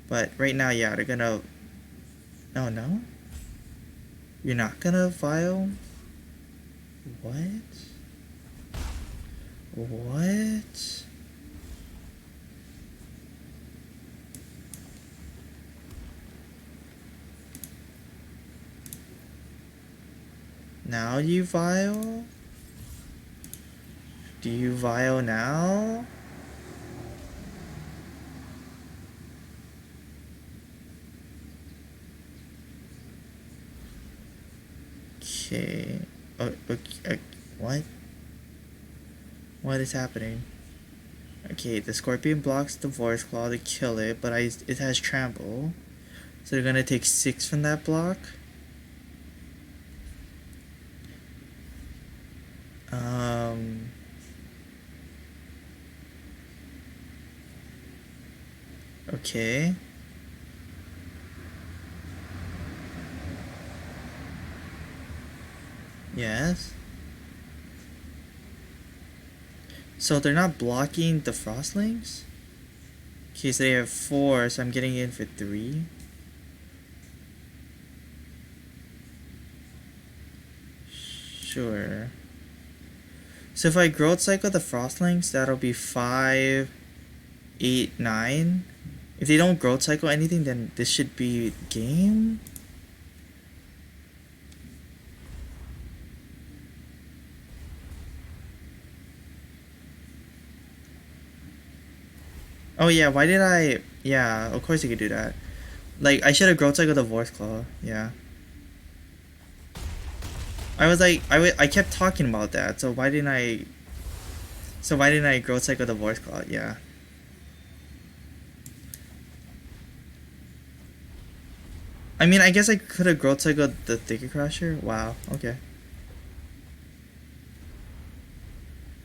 But right now, yeah, they're gonna. Oh no? You're not gonna vial? What? What? Now you vial? Do you vial now? Okay. Okay. What? What is happening? Okay, the Scorpion blocks the Voice Claw to kill it, but it has Trample. So they're gonna take 6 from that block. Okay. Yes. So they're not blocking the Frostlings? Okay, so they have 4, so I'm getting in for 3. Sure. So if I Growth Cycle the Frostlings, that'll be 5, 8, 9. If they don't Growth Cycle anything, then this should be game? Oh yeah, why did I... Yeah, of course you could do that. Like, I should have Growth Cycled the Voice Claw, yeah. I was like, I kept talking about that, so why didn't I... So why didn't I Growth Cycle the Voice Claw, yeah. I mean, I guess I could have Growth Cycled the Thicket Crusher? Wow, okay.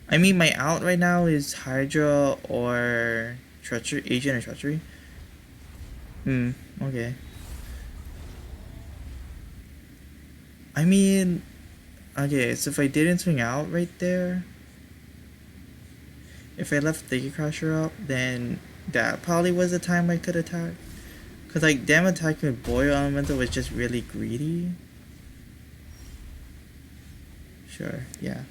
I mean, my out right now is Hydra or Treachery, Agent or Treachery. Okay. I mean, okay, so if I didn't swing out right there, if I left Thicket Crusher up, then that probably was the time I could attack. Cause like, damn attacking with Boil Elemental was just really greedy. Sure, yeah.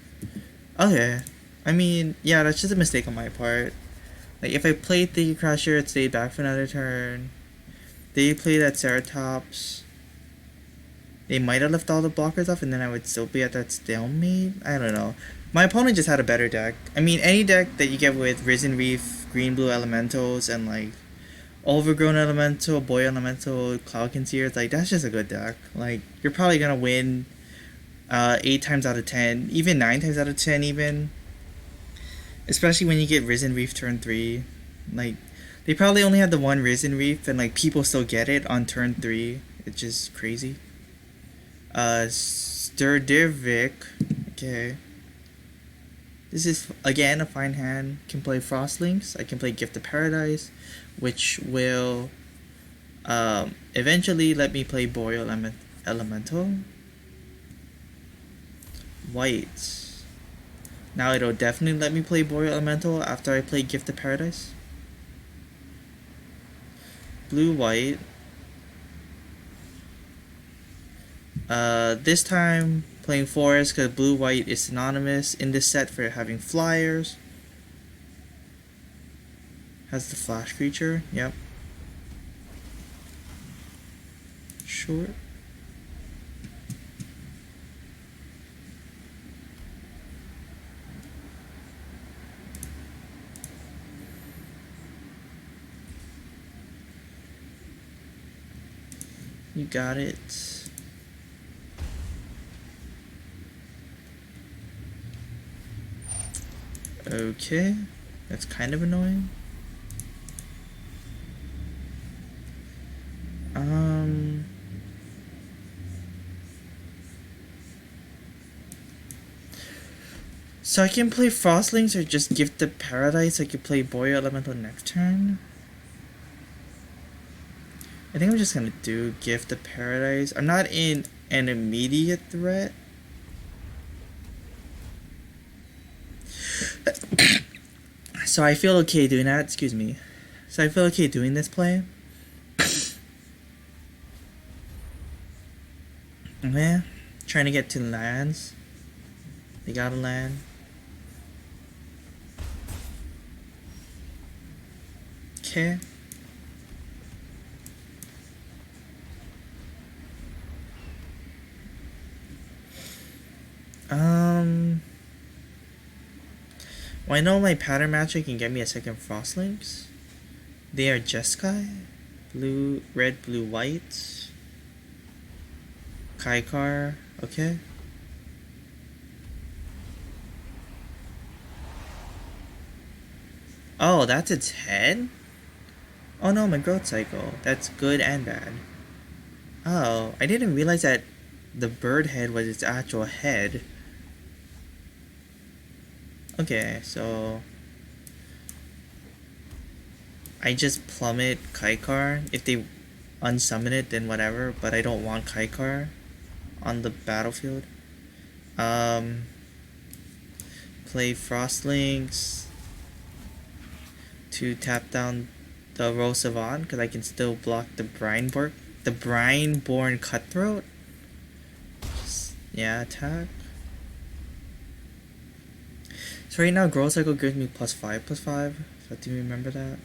Okay. I mean, yeah, that's just a mistake on my part. Like, if I played Thicket Crusher, it stayed back for another turn. They played at Ceratops. They might have left all the blockers off, and then I would still be at that stalemate. I don't know. My opponent just had a better deck. I mean, any deck that you get with Risen Reef, Green-Blue Elementals, and like Overgrown Elemental, Boy Elemental, Cloud Concealers, like that's just a good deck. Like, you're probably gonna win 8 times out of 10, even 9 times out of 10 even. Especially when you get Risen Reef turn 3. Like, they probably only had the one Risen Reef, and like people still get it on turn 3. It's just crazy. Sturdirvik. Okay. This is, again, a fine hand. Can play Frostlings. I can play Gift of Paradise, which will Eventually let me play Boreal Elemental. White. Now it'll definitely let me play Boreal Elemental after I play Gift of Paradise. Blue white. This time playing Forest because blue white is synonymous in this set for having flyers. Has the flash feature, yep. Sure. You got it. Okay, that's kind of annoying. So I can play Frostlings or just Gift of Paradise. I could play Boreal Elemental next turn. I think I'm just gonna do Gift of Paradise. I'm not in an immediate threat. So I feel okay doing that, excuse me. So I feel okay doing this play. Yeah, trying to get to lands. They got a land. Okay. Well, I know my pattern magic can get me a second Frostlings. They are Jeskai. Blue, red, blue, white. Kaikar, okay. Oh, that's its head? Oh no, my growth cycle. That's good and bad. Oh, I didn't realize that the bird head was its actual head. Okay, so I just plummet Kaikar. If they unsummon it, then whatever, but I don't want Kaikar on the battlefield. Play Frostlings to tap down the Rose Savant because I can still block the Brineborn Cutthroat. Yeah, attack. So right now growth cycle gives me +5/+5. So do you remember that?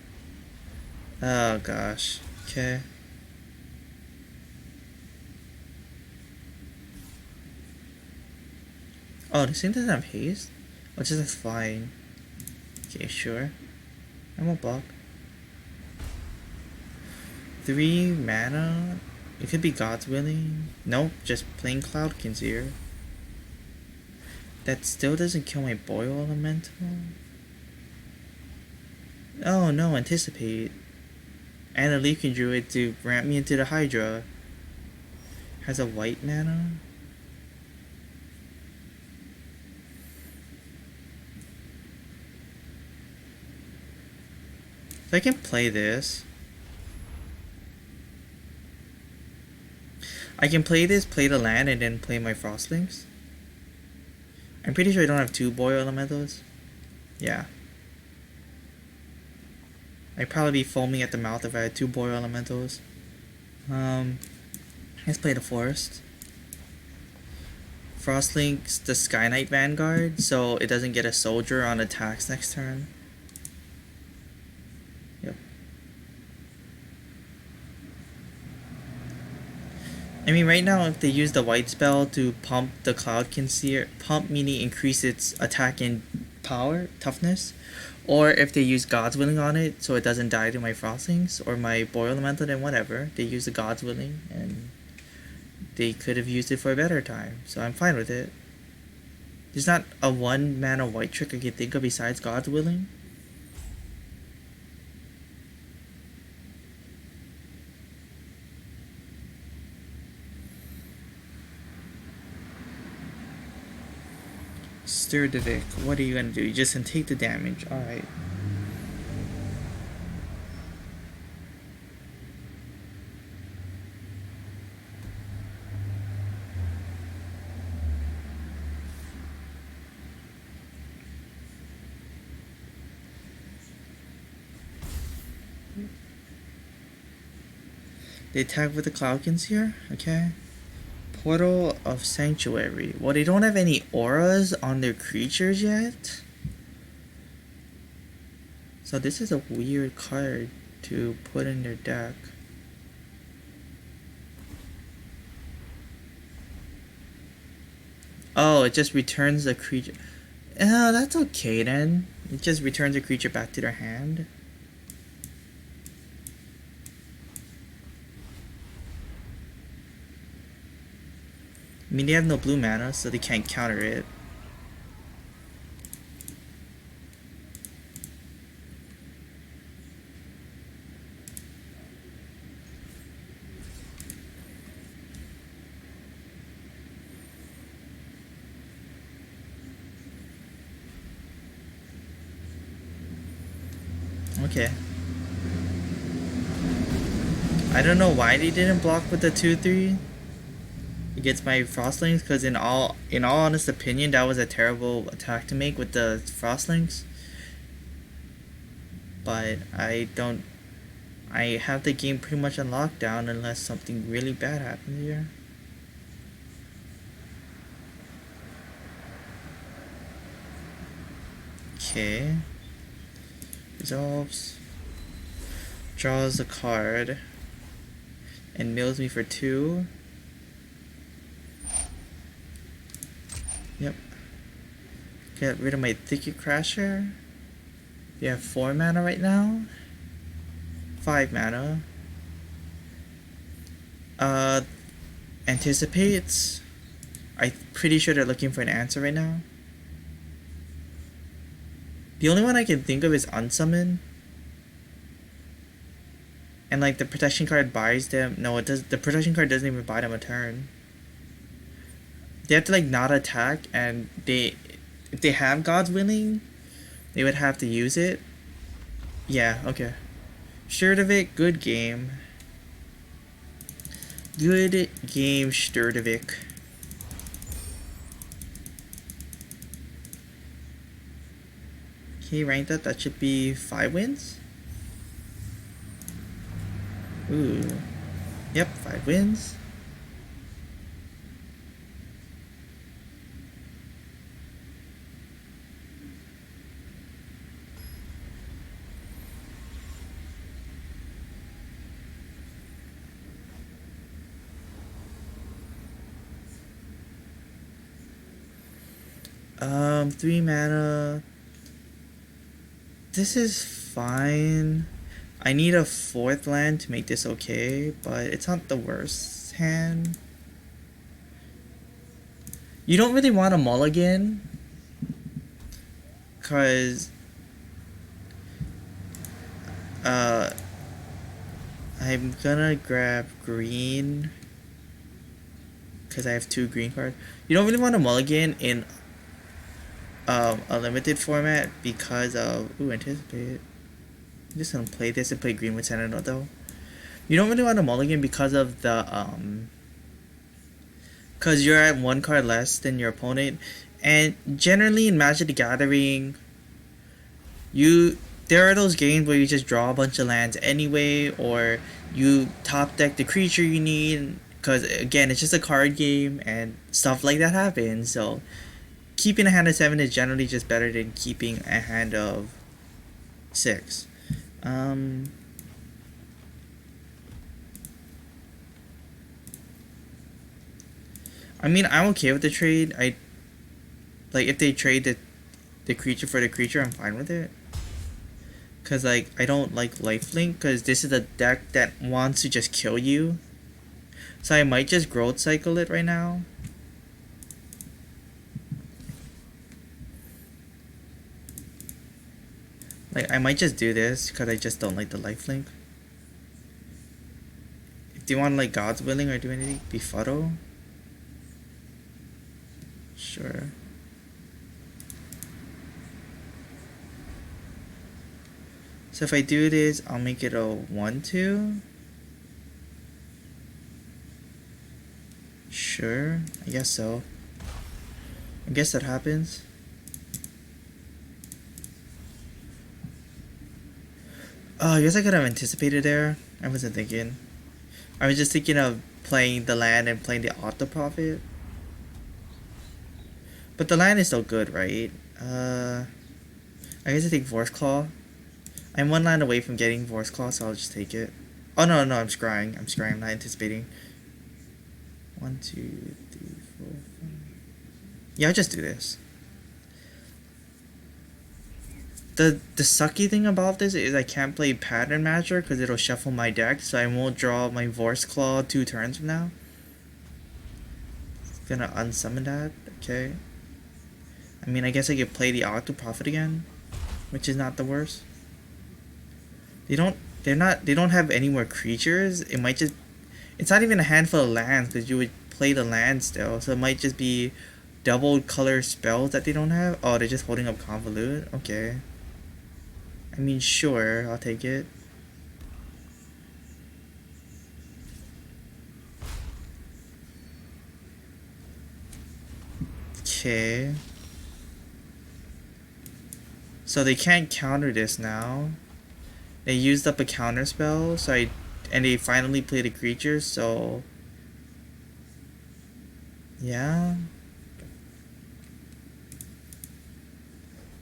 Oh gosh. Okay. Oh, this thing doesn't have haste? Oh, it just has flying. Okay, sure. I won't block. 3 mana? It could be God's Willing. Nope, just plain Cloudkins here. That still doesn't kill my Boreal Elemental. Oh no, Anticipate. And a Leafkin Druid to ramp me into the Hydra. Has a white mana. So I can play this. I can play this, play the land, and then play my Frostlings. I'm pretty sure I don't have 2 Boreal Elementals. Yeah. I'd probably be foaming at the mouth if I had 2 Boreal Elementals. Let's play the Forest. Frostlings the Sky Knight Vanguard, so it doesn't get a soldier on attacks next turn. Yep. I mean, right now, if they use the white spell to pump the Cloudkin Seer, pump meaning increase its attack and power, toughness, or if they use God's Willing on it so it doesn't die to my Frostlings or my Boreal Elemental, then whatever. They use the God's Willing, and they could have used it for a better time, so I'm fine with it. There's not a 1 mana white trick I can think of besides God's Willing. Stir the Vic. What are you gonna do? You're just gonna take the damage. Alright. They attack with the Cloudkins here? Okay. Portal of Sanctuary. Well, they don't have any auras on their creatures yet. So this is a weird card to put in their deck. Oh, it just returns the creature. Oh, that's okay then. It just returns the creature back to their hand. I mean, they have no blue mana, so they can't counter it. Okay. I don't know why they didn't block with the 2/3 against my Frostlings, because in all honest opinion, that was a terrible attack to make with the Frostlings. But I have the game pretty much on lockdown unless something really bad happens here. Okay. Resolves. Draws a card. And mills me for 2. Yep. Get rid of my Thicket Crasher. You have 4 mana right now. 5 mana. Anticipates. I'm pretty sure they're looking for an answer right now. The only one I can think of is Unsummon. And like the protection card buys them. No, it does. The protection card doesn't even buy them a turn. They have to like not attack, and if they have God's Willing, they would have to use it. Yeah, okay. Sturdivik, good game. Good game, Sturdivik. Okay, ranked up. That should be 5 wins. Ooh. Yep, 5 wins. Three mana. This is fine. I need a 4th land to make this okay, but it's not the worst hand. You don't really want a mulligan, cause I'm gonna grab green, cause I have 2 green cards. You don't really want a mulligan in a limited format because of Anticipate. I'm just gonna play this and play green with Senator though. You don't really want a mulligan because of the because you're at 1 card less than your opponent, and generally in Magic the Gathering, there are those games where you just draw a bunch of lands anyway, or you top deck the creature you need, because again, it's just a card game and stuff like that happens. So keeping a hand of 7 is generally just better than keeping a hand of 6. I mean, I'm okay with the trade. Like, if they trade the creature for the creature, I'm fine with it. Cause like, I don't like lifelink, cause this is a deck that wants to just kill you. So I might just growth cycle it right now. Like, I might just do this, cause I just don't like the lifelink. Do you want like God's Willing or do anything? Befuddle? Sure. So if I do this, I'll make it a 1/2. Sure, I guess so. I guess that happens. Oh, I guess I could have anticipated there. I wasn't thinking. I was just thinking of playing the land and playing the auto profit. But the land is still good, right? I guess I take Force Claw. I'm one land away from getting Force Claw, so I'll just take it. Oh no, I'm scrying. I'm not anticipating. 1, 2, 3, 4, 5. Yeah, I'll just do this. The sucky thing about this is I can't play Pattern Matcher because it'll shuffle my deck, so I won't draw my Vorse Claw 2 turns from now. It's gonna unsummon that, okay. I mean, I guess I could play the Octo Prophet again, which is not the worst. They don't have any more creatures. It might just, it's not even a handful of lands because you would play the land still, so it might just be double color spells that they don't have. Oh, they're just holding up Convolute, okay. I mean, sure, I'll take it. Okay. So they can't counter this now. They used up a counter spell, so and they finally played a creature, so yeah.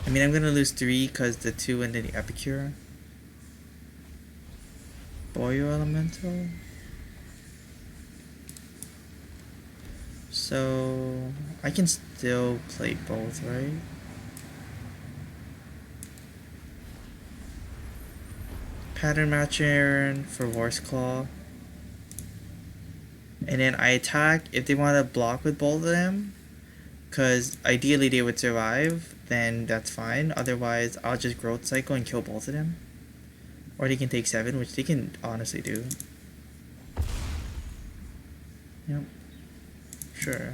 I mean, I'm gonna lose 3 because the 2 and then the Epicure. Boyo Elemental. So I can still play both, right? Pattern Matcher for Vorse Claw. And then I attack if they want to block with both of them. Because ideally they would survive, then that's fine. Otherwise, I'll just Growth Cycle and kill both of them. Or they can take 7, which they can honestly do. Yep. Sure.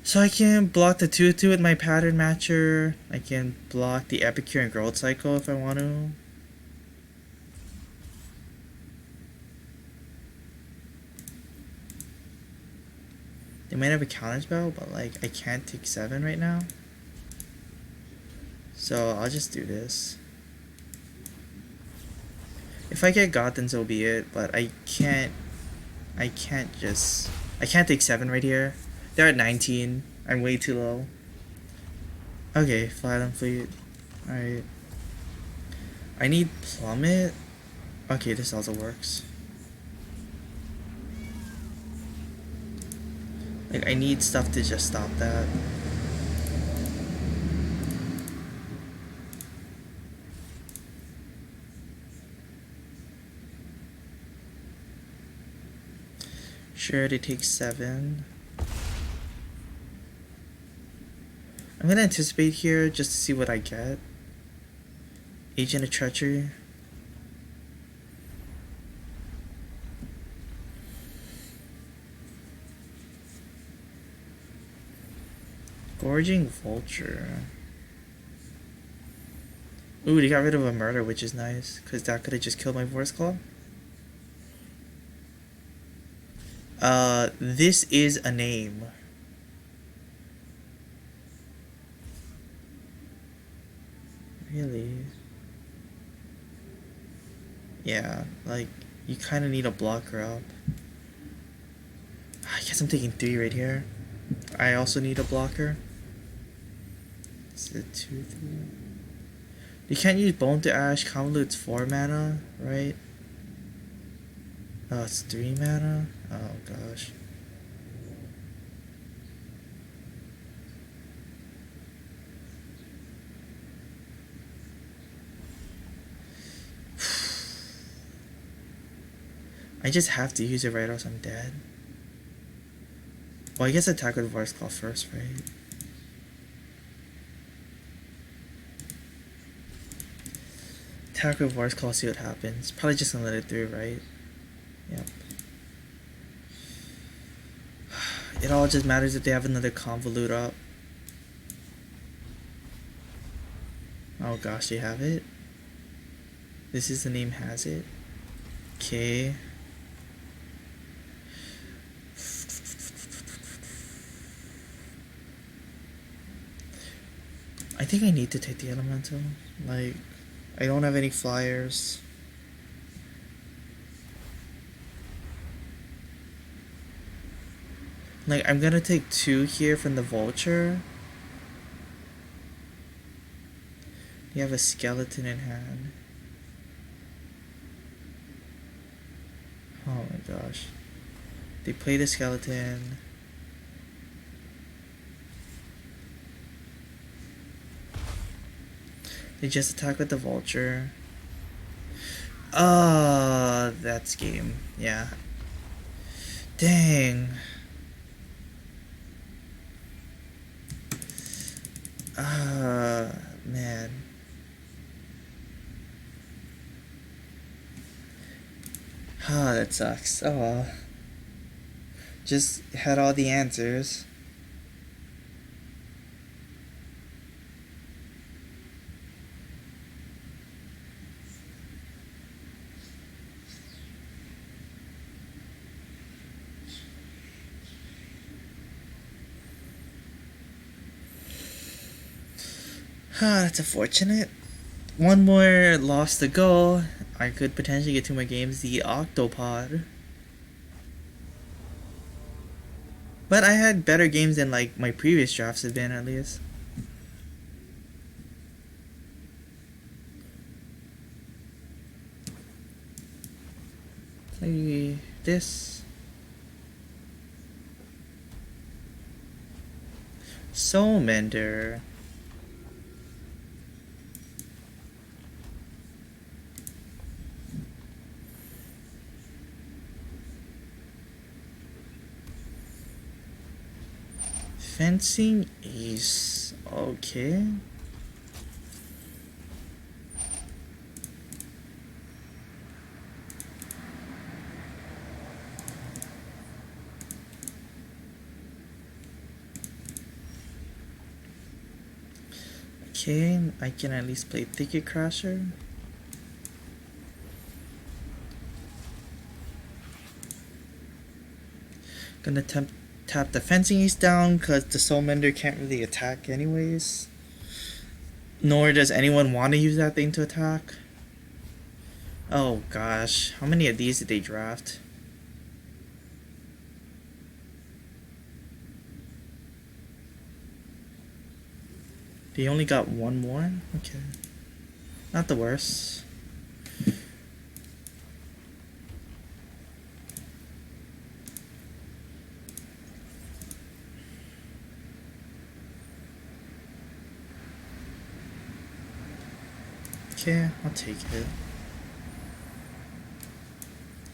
So I can block the 2/2 with my Pattern Matcher. I can block the Epicure and Growth Cycle if I want to. They might have a counterspell, but like I can't take 7 right now. So I'll just do this. If I get God, then so be it, but I can't take 7 right here. They're at 19. I'm way too low. Okay, Flat on Fleet. Alright. I need Plummet. Okay, this also works. Like, I need stuff to just stop that. Sure, they take 7. I'm gonna anticipate here just to see what I get. Agent of Treachery. Gorging Vulture. Ooh, they got rid of a murder, which is nice, because that could have just killed my Vorse Claw. This is a name. Really? Yeah, like, you kind of need a blocker up. I guess I'm taking 3 right here. I also need a blocker. Is it 2, 3? You can't use Bone to Ash. Convolute's 4 mana, right? Oh, it's 3 mana? Oh, gosh. I just have to use it right or else I'm dead. Well, I guess attack with Vorse Claw first, right? Attack with Vorse Claw, see what happens. Probably just gonna let it through, right? Yep. It all just matters if they have another Convolute up. Oh gosh, they have it? This is the name has it? Okay. I think I need to take the Elemental. Like, I don't have any flyers. Like, I'm gonna take 2 here from the vulture. You have a skeleton in hand. Oh my gosh. They play the skeleton. They just attack with the vulture. That's game. Yeah. Dang. Man. That sucks. Oh well. Just had all the answers. That's unfortunate. One more loss to go. I could potentially get 2 more games. The Octopod. But I had better games than like my previous drafts have been, at least. Play this. Soul Mender. Fencing Ace. Okay. Okay, I can at least play Thicket Crasher. Gonna tap the Fencing Ace down because the Soul Mender can't really attack anyways. Nor does anyone want to use that thing to attack. Oh gosh, how many of these did they draft? They only got 1 more? Okay. Not the worst. Okay, I'll take it.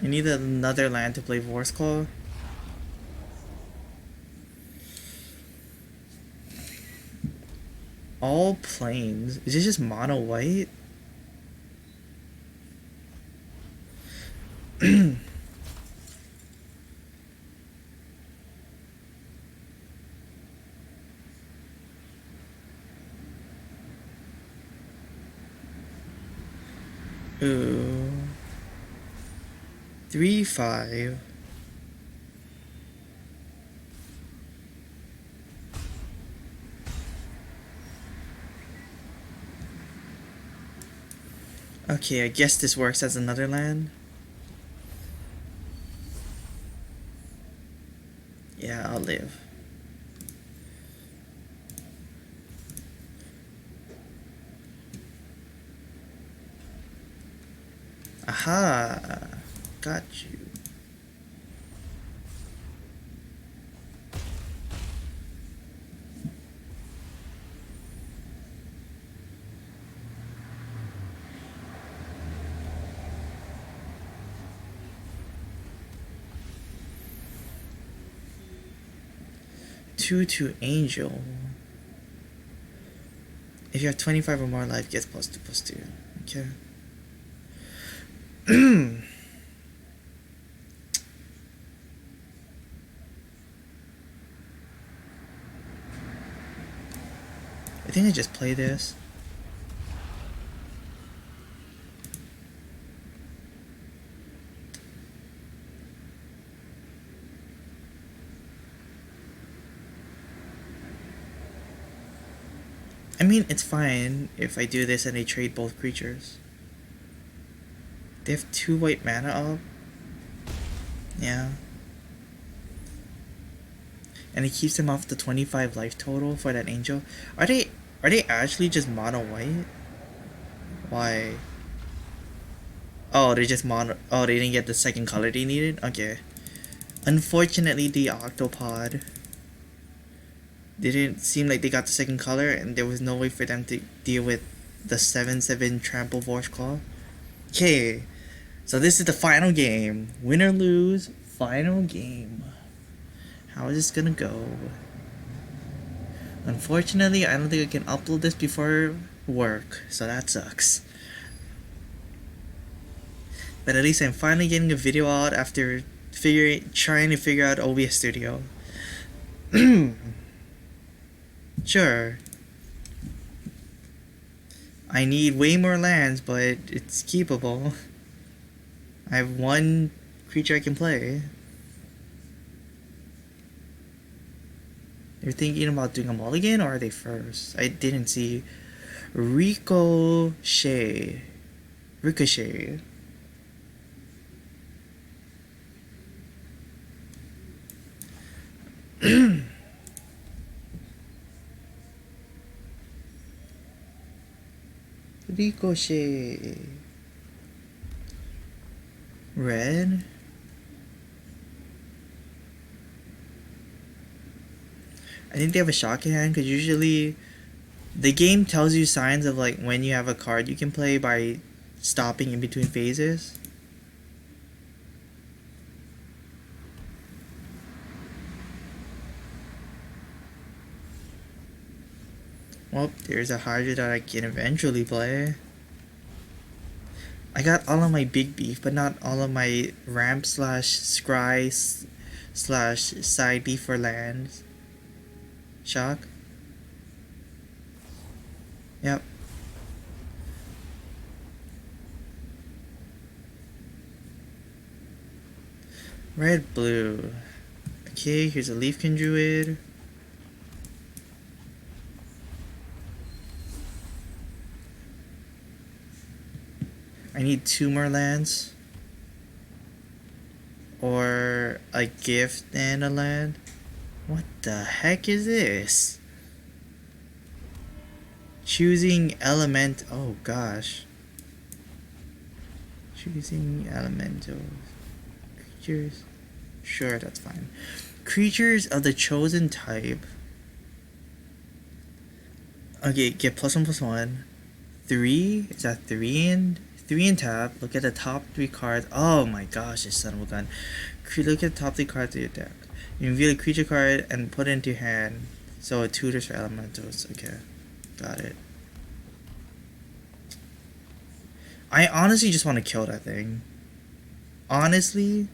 I need another land to play Vor's Claw. All planes. Is this just mono white? Ooh. 3/5. Okay, I guess this works as another land. Yeah, I'll live. Aha! Got you. To Angel. If you have 25 or more life, gets +2/+2. Okay. I think I just play this. I mean, it's fine if I do this and I trade both creatures. They have 2 white mana up. Yeah. And it keeps them off the 25 life total for that angel. Are they actually just mono white? Why? Oh, they just mono. Oh, they didn't get the second color they needed? Okay. Unfortunately, the octopod didn't seem like they got the second color, and there was no way for them to deal with the 7/7 trample force claw. Okay, so this is the final game. Win or lose, final game. How is this gonna go? Unfortunately, I don't think I can upload this before work, so that sucks. But at least I'm finally getting a video out after trying to figure out OBS Studio. Sure. I need way more lands, but it's keepable. I have 1 creature I can play. They're thinking about doing a mulligan, or are they first? I didn't see. Ricochet. Ricochet. Ricochet. Red. I think they have a shock in hand, because usually the game tells you signs of like when you have a card you can play by stopping in between phases. Well, there's a Hydra that I can eventually play. I got all of my big beef, but not all of my ramp slash scry slash side beef for lands. Shock. Yep. Red, blue. Okay, here's a Leafkin Druid. I need 2 more lands. Or a gift and a land. What the heck is this? Choosing element. Oh gosh. Choosing elementals. Creatures. Sure, that's fine. Creatures of the chosen type. Okay, get +1/+1. 3? Is that 3 and 3 and tap? Look at the top 3 cards. Oh my gosh, this son of a gun. Look at the top 3 cards of your deck. You reveal a creature card and put it into your hand. So it tutors for elementals. Okay, got it. I honestly just want to kill that thing. Honestly,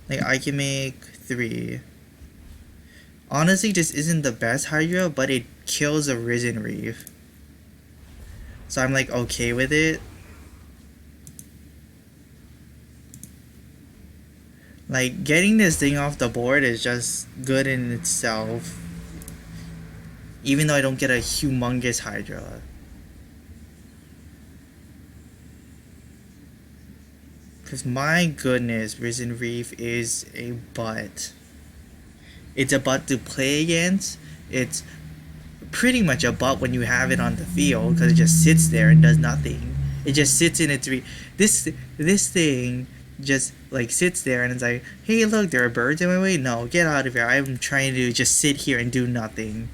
like I can make 3. Honestly, this isn't the best Hydra, but it kills a Risen Reef. So I'm like okay with it. Like getting this thing off the board is just good in itself. Even though I don't get a humongous Hydra. Because my goodness, Risen Reef is a butt. It's a butt to play against. It's pretty much a butt when you have it on the field, because it just sits there and does nothing. It just sits in its this thing just like sits there and it's like, hey look, there are birds in my way. No, get out of here. I'm trying to just sit here and do nothing.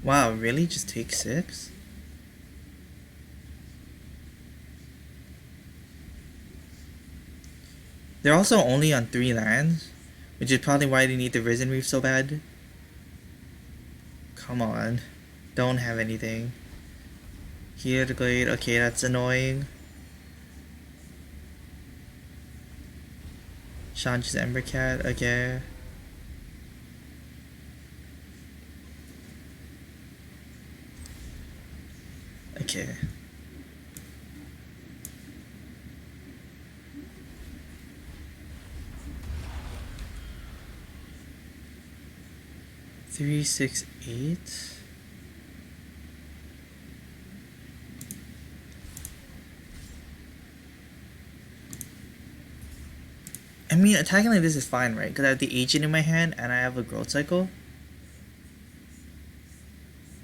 Wow, really? Just take 6? They're also only on 3 lands, which is probably why they need the Risen Reef so bad. Come on. Don't have anything. Here the Glade. Okay, that's annoying. Shan's Embercat. Okay. Okay. Three, 6, 8. I mean, attacking like this is fine, right? Because I have the agent in my hand and I have a growth cycle.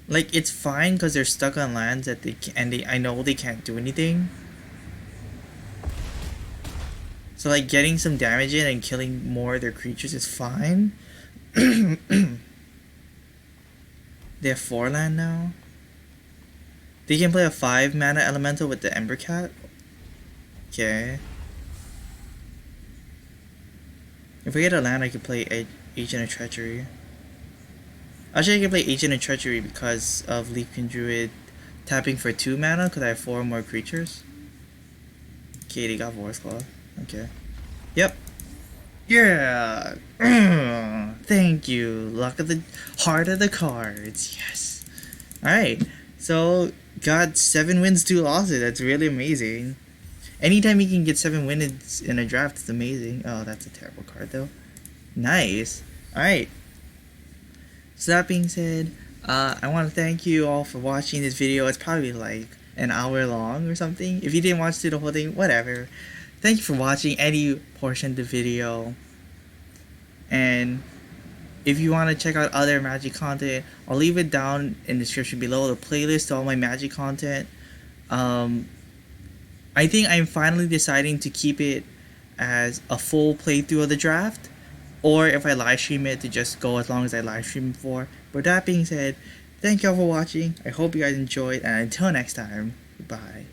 Like, it's fine because they're stuck on lands that I know they can't do anything. So like getting some damage in and killing more of their creatures is fine. They have 4 land now. They can play a 5 mana elemental with the Ember Cat. Okay. If we get a land, I could play Agent of Treachery. Actually, I can play Agent of Treachery because of Leaping Druid tapping for 2 mana because I have 4 more creatures. Okay, they got Vor's Claw. Okay. Yep. Yeah. Thank you. Luck of the heart of the cards. Yes. Alright. So got 7 wins, 2 losses. That's really amazing. Anytime you can get 7 wins in a draft, it's amazing. Oh, that's a terrible card though. Nice. Alright. So that being said, I want to thank you all for watching this video. It's probably like an hour long or something. If you didn't watch through the whole thing, whatever. Thank you for watching any portion of the video. And if you want to check out other Magic content, I'll leave it down in the description below, the playlist to all my Magic content. I think I'm finally deciding to keep it as a full playthrough of the draft, or if I live stream it, to just go as long as I live stream for. But that being said, thank y'all for watching. I hope you guys enjoyed, and until next time, goodbye.